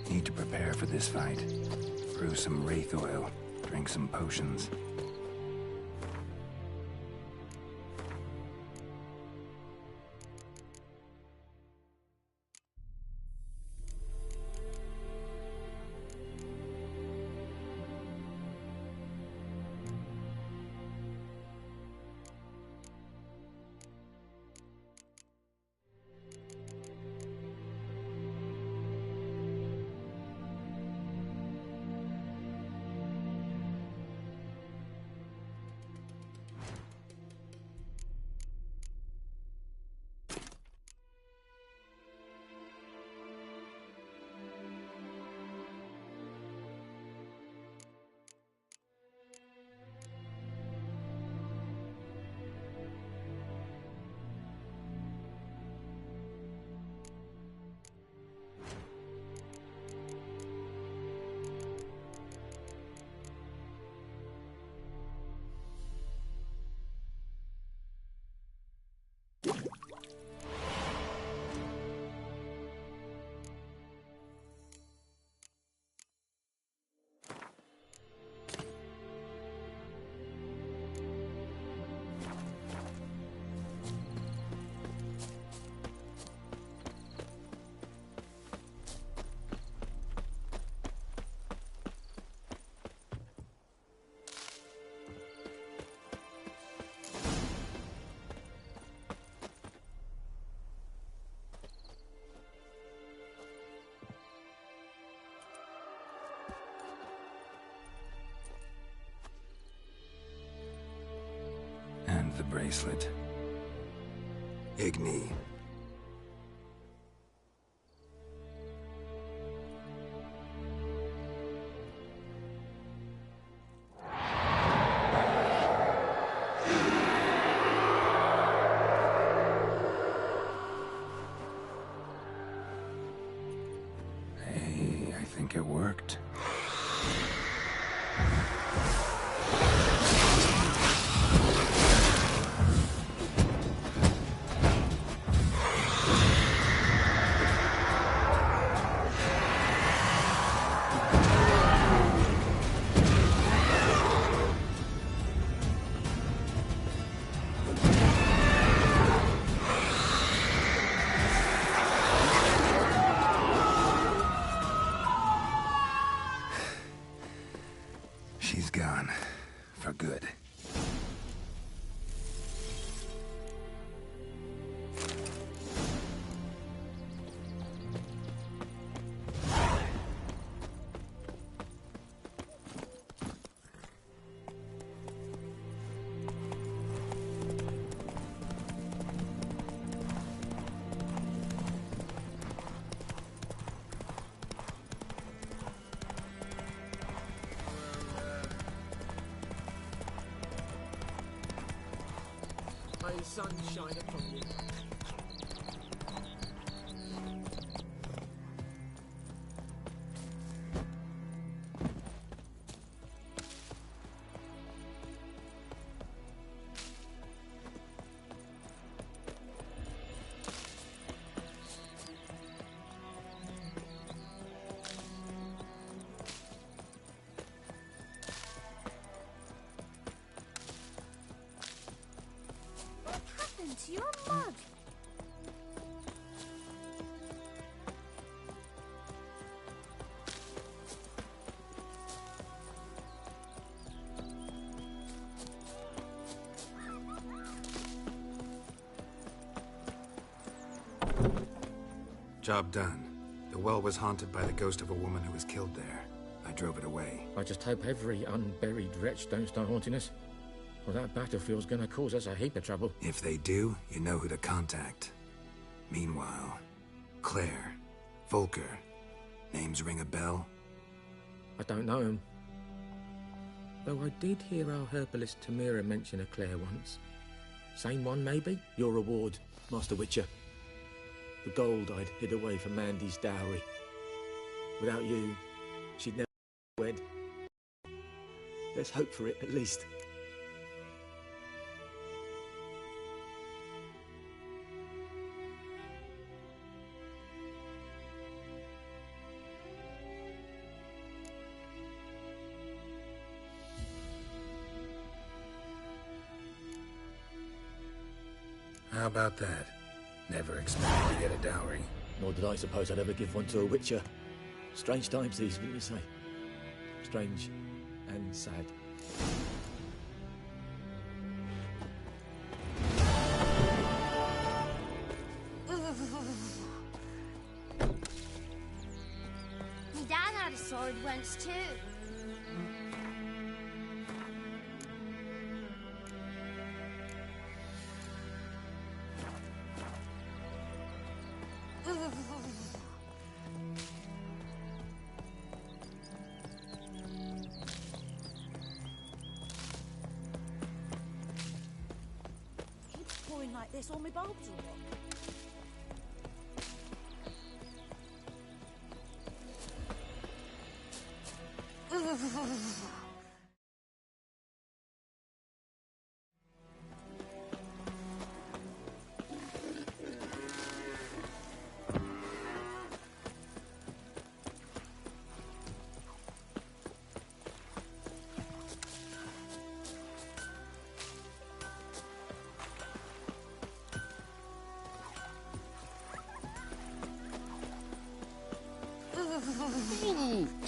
Need to prepare for this fight. Brew some wraith oil, drink some potions. And the bracelet. Igni. Hey, I think it worked. She's gone. For good. May the sun shine upon you. To your mug. Job done. The well was haunted by the ghost of a woman who was killed there. I drove it away. I just hope every unburied wretch don't start haunting us. Well, that battlefield's gonna cause us a heap of trouble. If they do, you know who to contact. Meanwhile, Claire, Volker, names ring a bell? I don't know him. Though I did hear our herbalist Tamira mention a Claire once. Same one, maybe? Your reward, Master Witcher. The gold I'd hid away for Mandy's dowry. Without you, she'd never wed. Let's hope for it, at least. How about that? Never expected to get a dowry. Nor did I suppose I'd ever give one to a Witcher. Strange times these, wouldn't you say? Strange and sad. My dad had a sword once too. Keeps pouring like this, all my bulbs will rot.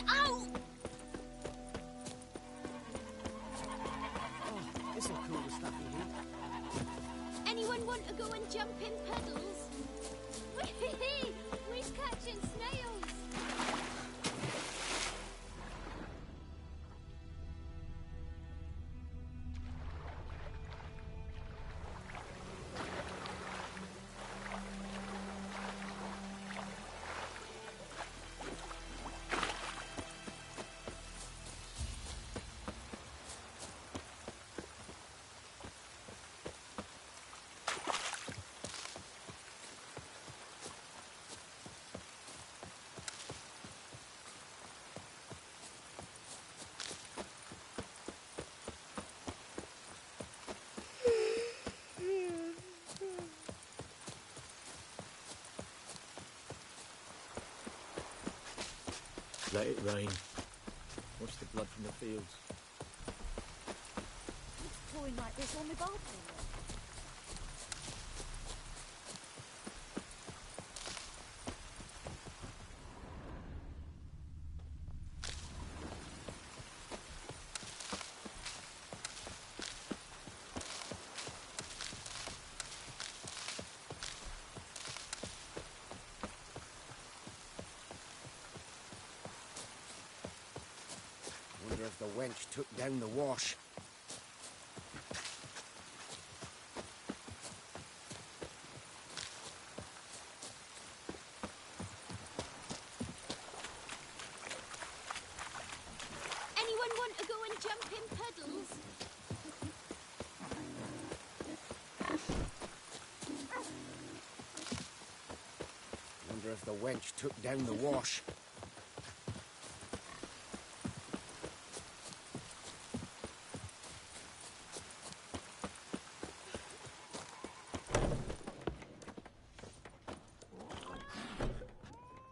Ow! This'll cool the stuff in here. Anyone want to go and jump in puddles? Whee! We's catching snails. Let it rain. Watch the blood from the fields. Keeps pouring like this, all my bulbs will rot. Wonder if the wench took down the wash. Anyone want to go and jump in puddles? Wonder if the wench took down the wash.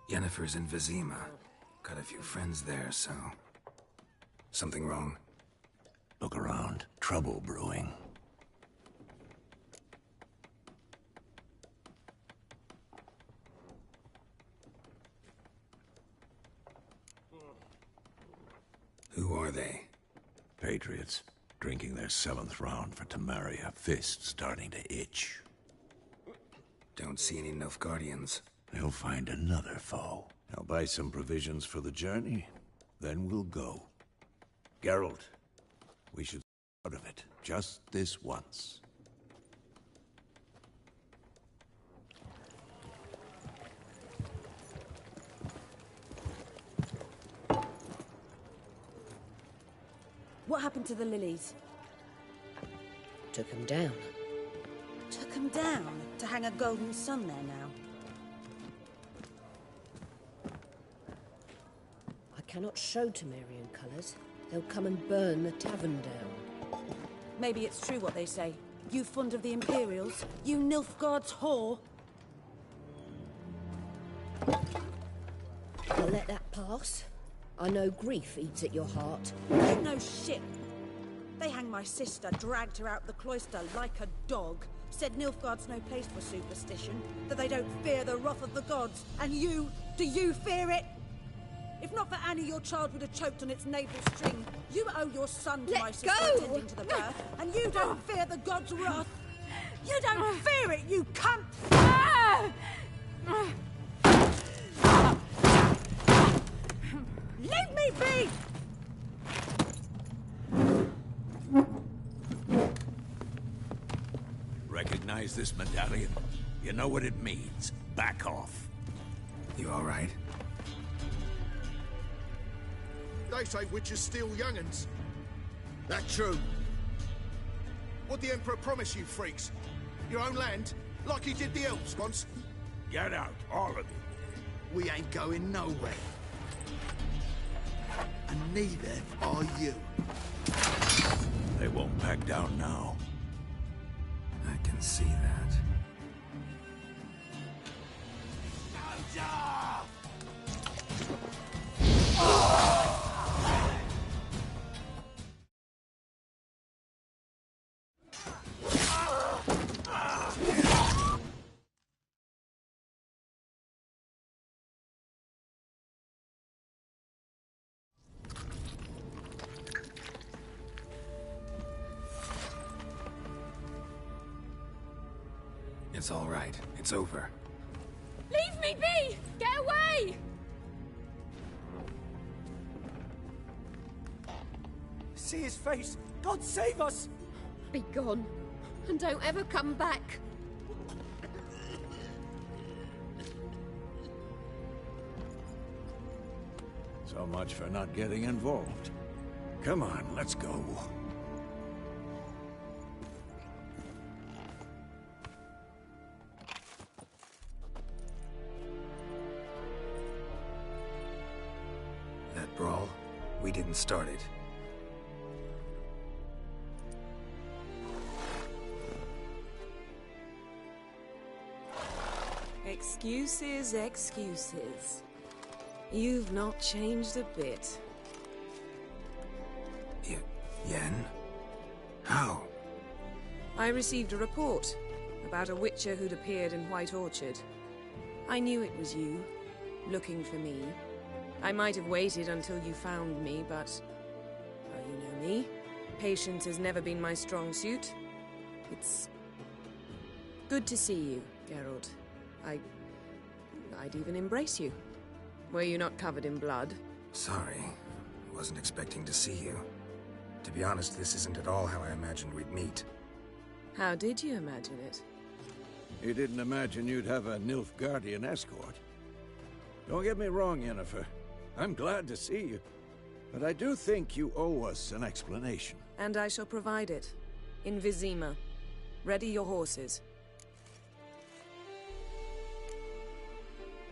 Yennefer's in Vizima. Got a few friends there, so... Something wrong? Look around. Trouble brewing. Who are they? Patriots. Drinking their 7th round for Temeria. Fists starting to itch. Don't see any Nilfgaardians. they'll find another foe. I'll buy some provisions for the journey, then we'll go. Geralt, we should get out of it, just this once. What happened to the lilies? Took them down. Took them down? To hang a golden sun there now? I cannot show Temerian colours. They'll come and burn the tavern down. Maybe it's true what they say. You fond of the Imperials? You Nilfgaard's whore? I'll let that pass. I know grief eats at your heart. You know shit. They hanged my sister, dragged her out the cloister like a dog. Said Nilfgaard's no place for superstition, that they don't fear the wrath of the gods. And you, do you fear it? If not for Annie, your child would have choked on its navel string. You owe your son to my sister attending to the birth, and you don't fear the gods' wrath. You don't fear it, you cunt! Leave me be! Recognize this medallion? You know what it means. Back off. You all right? They say witches steal young'uns. That true? What'd the Emperor promise you, freaks? Your own land? Like he did the elves once? Get out, all of you. We ain't going nowhere. And neither are you. They won't back down now. I can see that. It's all right. It's over. Leave me be! Get away! See his face! God save us! Be gone. And don't ever come back. So much for not getting involved. Come on, let's go. That brawl, we didn't start it. Excuses, excuses. You've not changed a bit. Yen? How? I received a report about a witcher who'd appeared in White Orchard. I knew it was you, looking for me. I might have waited until you found me, but... well, you know me. Patience has never been my strong suit. It's... good to see you, Geralt. I'd even embrace you. Were you not covered in blood? Sorry. Wasn't expecting to see you. To be honest, this isn't at all how I imagined we'd meet. How did you imagine it? You didn't imagine you'd have a Nilfgaardian escort. Don't get me wrong, Yennefer. I'm glad to see you. But I do think you owe us an explanation. And I shall provide it. In Vizima. Ready your horses.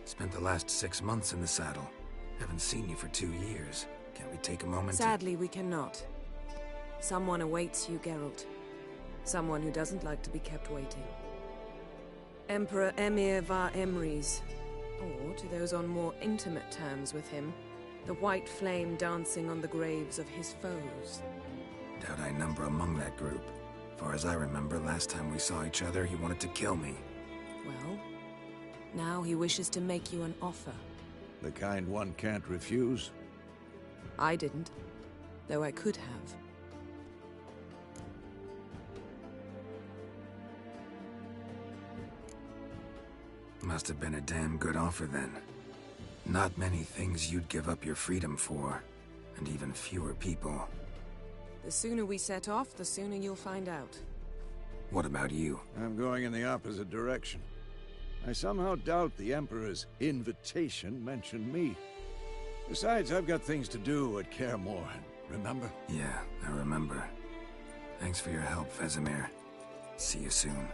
Spent the last 6 months in the saddle. Haven't seen you for 2 years. Can't we take a moment Sadly, we cannot. Someone awaits you, Geralt. Someone who doesn't like to be kept waiting. Emperor Emhyr var Emreis. Or, to those on more intimate terms with him, the white flame dancing on the graves of his foes. Doubt I number among that group. Far as I remember, last time we saw each other, he wanted to kill me. Well, now he wishes to make you an offer. The kind one can't refuse? I didn't, though I could have. Must have been a damn good offer then. Not many things you'd give up your freedom for, and even fewer people. The sooner we set off, the sooner you'll find out. What about you? I'm going in the opposite direction. I somehow doubt the Emperor's invitation mentioned me. Besides, I've got things to do at Kaer Morhen, remember? Yeah, I remember. Thanks for your help, Vesemir. See you soon.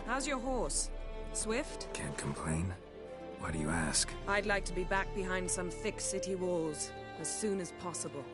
How's your horse? Swift? Can't complain. Why do you ask? I'd like to be back behind some thick city walls as soon as possible.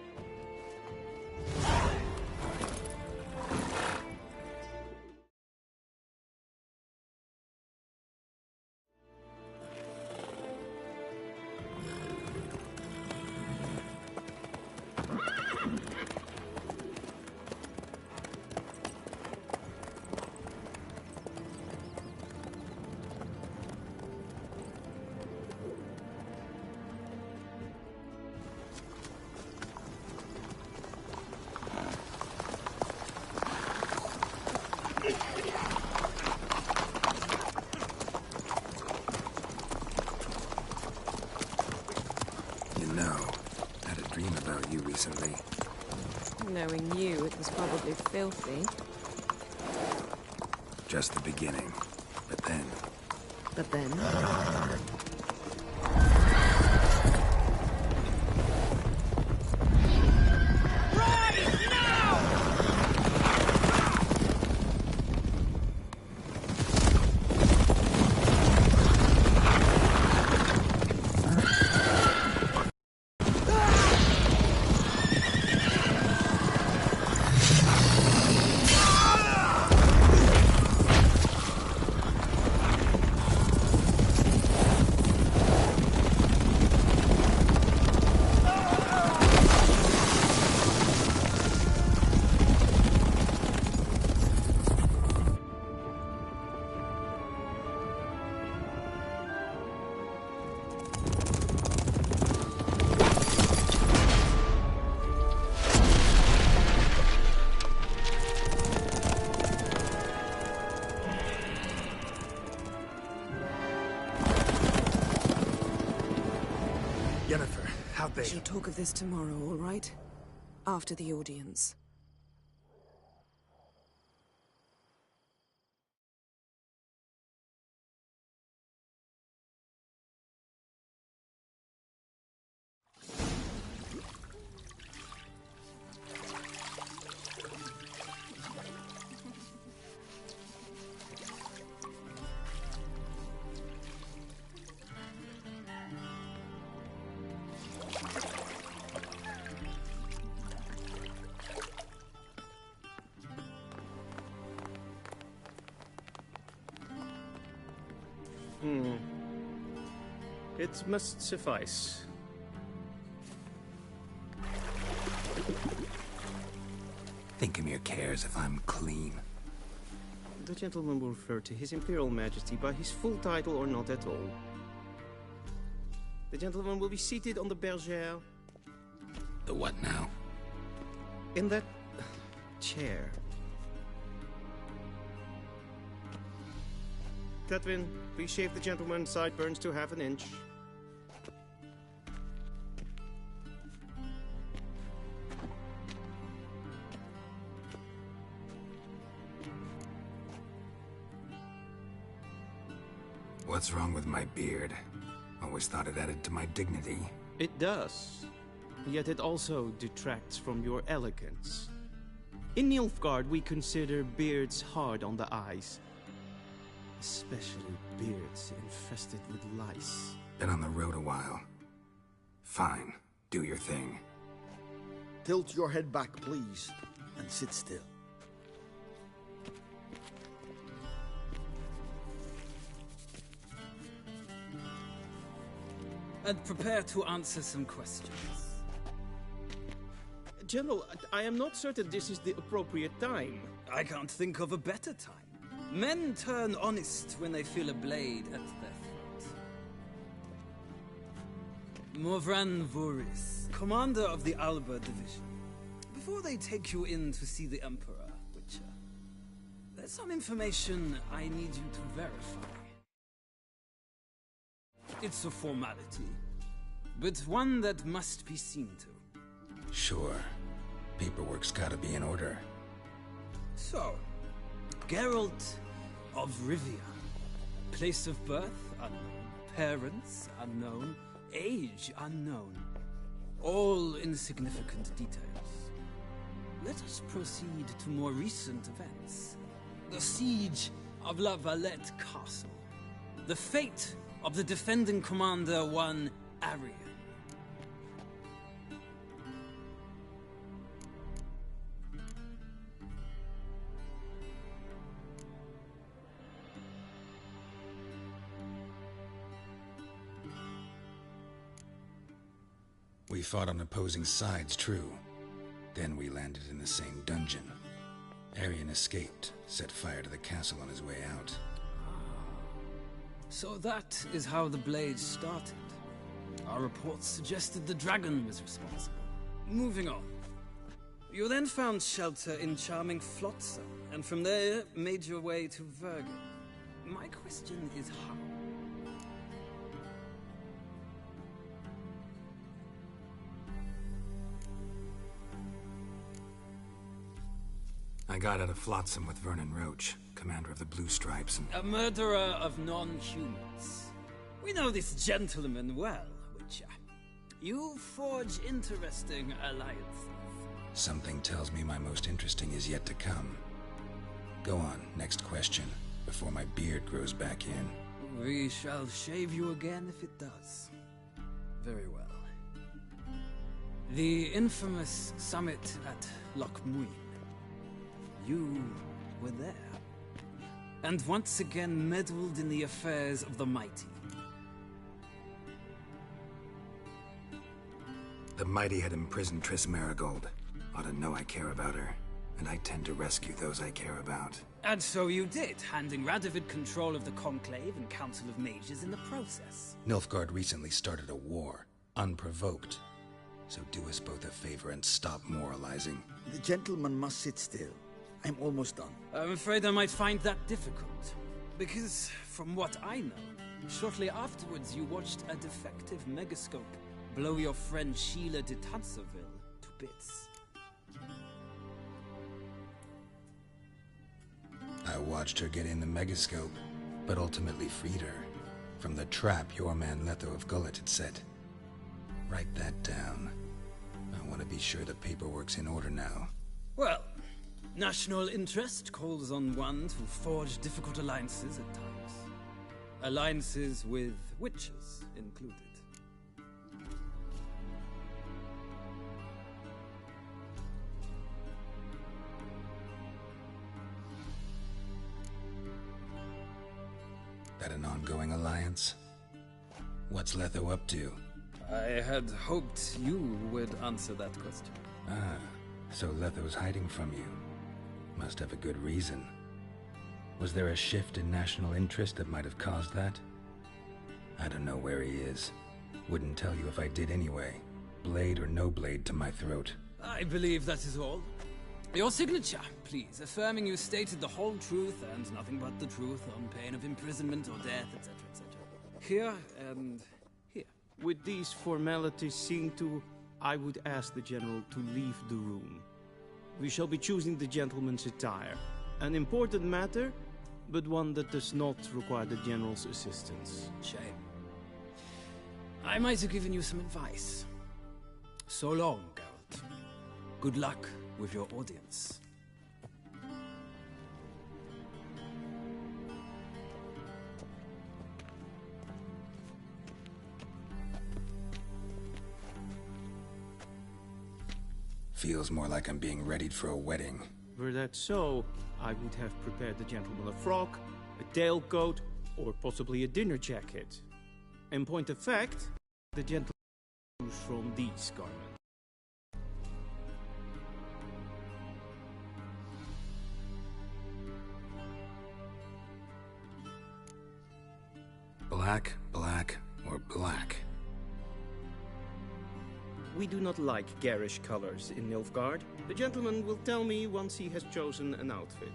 Recently. Knowing you, it was probably filthy. Just the beginning. But then... But then? We shall talk of this tomorrow, all right? After the audience. It must suffice. Thinkamir cares if I'm clean. The gentleman will refer to His Imperial Majesty by his full title or not at all. The gentleman will be seated on the bergère. The what now? In that chair. Tedwin, please shave the gentleman's sideburns to half an inch. What's wrong with my beard? Always thought it added to my dignity. It does. Yet it also detracts from your elegance. In Nilfgaard, we consider beards hard on the eyes. Especially beards infested with lice. Been on the road a while. Fine. Do your thing. Tilt your head back, please, and sit still. And prepare to answer some questions. General, I am not certain this is the appropriate time. I can't think of a better time. Men turn honest when they feel a blade at their throat. Morvran Voorhis, commander of the Alba Division. Before they take you in to see the Emperor, Witcher, some information I need you to verify. It's a formality, but one that must be seen to. Sure. Paperwork's gotta be in order. So, Geralt of Rivia. Place of birth unknown. Parents unknown. Age unknown. All insignificant details. Let us proceed to more recent events. The siege of La Valette Castle. The fate of the defending commander, one Arian. We fought on opposing sides, true. Then we landed in the same dungeon. Arian escaped, set fire to the castle on his way out. So that is how the Blade started. Our reports suggested the dragon was responsible. Moving on. You then found shelter in charming Flotsam, and from there made your way to Vergen. My question is how? I got out of Flotsam with Vernon Roach, commander of the Blue Stripes, and... A murderer of non-humans. We know this gentleman well, Witcher. You forge interesting alliances. Something tells me my most interesting is yet to come. Go on, next question, before my beard grows back in. We shall shave you again if it does. Very well. The infamous summit at Loch Muin. You were there. And once again meddled in the affairs of the mighty. The mighty had imprisoned Triss Merigold. Ought to know I care about her, and I tend to rescue those I care about. And so you did, handing Radovid control of the Conclave and Council of Mages in the process. Nilfgaard recently started a war, unprovoked. So do us both a favor and stop moralizing. The gentleman must sit still. I'm almost done. I'm afraid I might find that difficult. Because, from what I know, shortly afterwards you watched a defective megascope blow your friend Sheila de Tanserville to bits. I watched her get in the megascope, but ultimately freed her from the trap your man Letho of Gullet had set. Write that down. I want to be sure the paperwork's in order now. Well, national interest calls on one to forge difficult alliances at times. Alliances with witches included. That an ongoing alliance? What's Letho up to? I had hoped you would answer that question. Ah, so Letho's hiding from you. Must have a good reason. Was there a shift in national interest that might have caused that? I don't know where he is. Wouldn't tell you if I did anyway. Blade or no blade to my throat. I believe that is all. Your signature, please, affirming you stated the whole truth and nothing but the truth on pain of imprisonment or death, etc., etc. Here and here. With these formalities seen to, I would ask the General to leave the room. We shall be choosing the gentleman's attire. An important matter, but one that does not require the General's assistance. Shame. I might have given you some advice. So long, Geralt. Good luck with your audience. Feels more like I'm being readied for a wedding. Were that so, I would have prepared the gentleman a frock, a tailcoat, or possibly a dinner jacket. In point of fact, the gentleman choose from these garments. Black, black, or black? We do not like garish colors in Nilfgaard. The gentleman will tell me once he has chosen an outfit.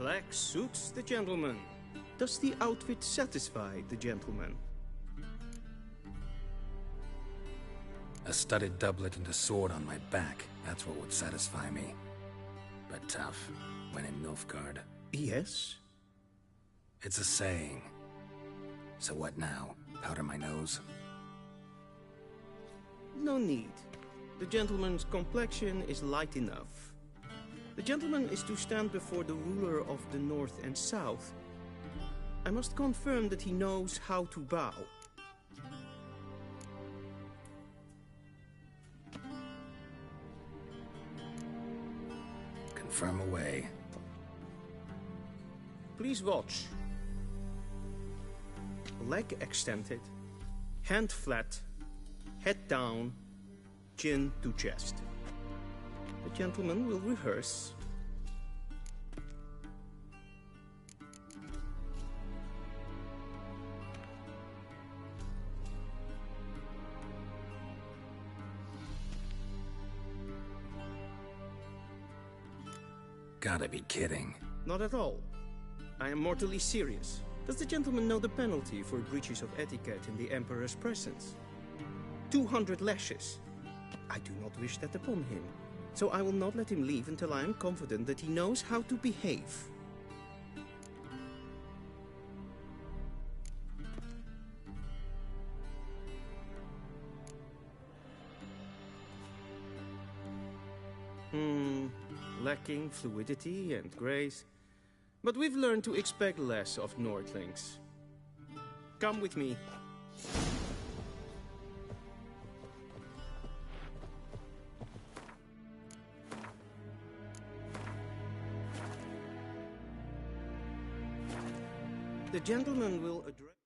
Black suits the gentleman. Does the outfit satisfy the gentleman? A studded doublet and a sword on my back, that's what would satisfy me. But tough, when in Nilfgaard. Yes? It's a saying. So what now? Powder my nose? No need. The gentleman's complexion is light enough. The gentleman is to stand before the ruler of the North and South. I must confirm that he knows how to bow. Confirm away. Please watch. Leg extended, hand flat, head down, chin to chest. The gentleman will rehearse. Gotta be kidding. Not at all. I am mortally serious. Does the gentleman know the penalty for breaches of etiquette in the Emperor's presence? 200 lashes. I do not wish that upon him, so I will not let him leave until I am confident that he knows how to behave. Lacking fluidity and grace. But we've learned to expect less of Nordlings. Come with me. The gentleman will address...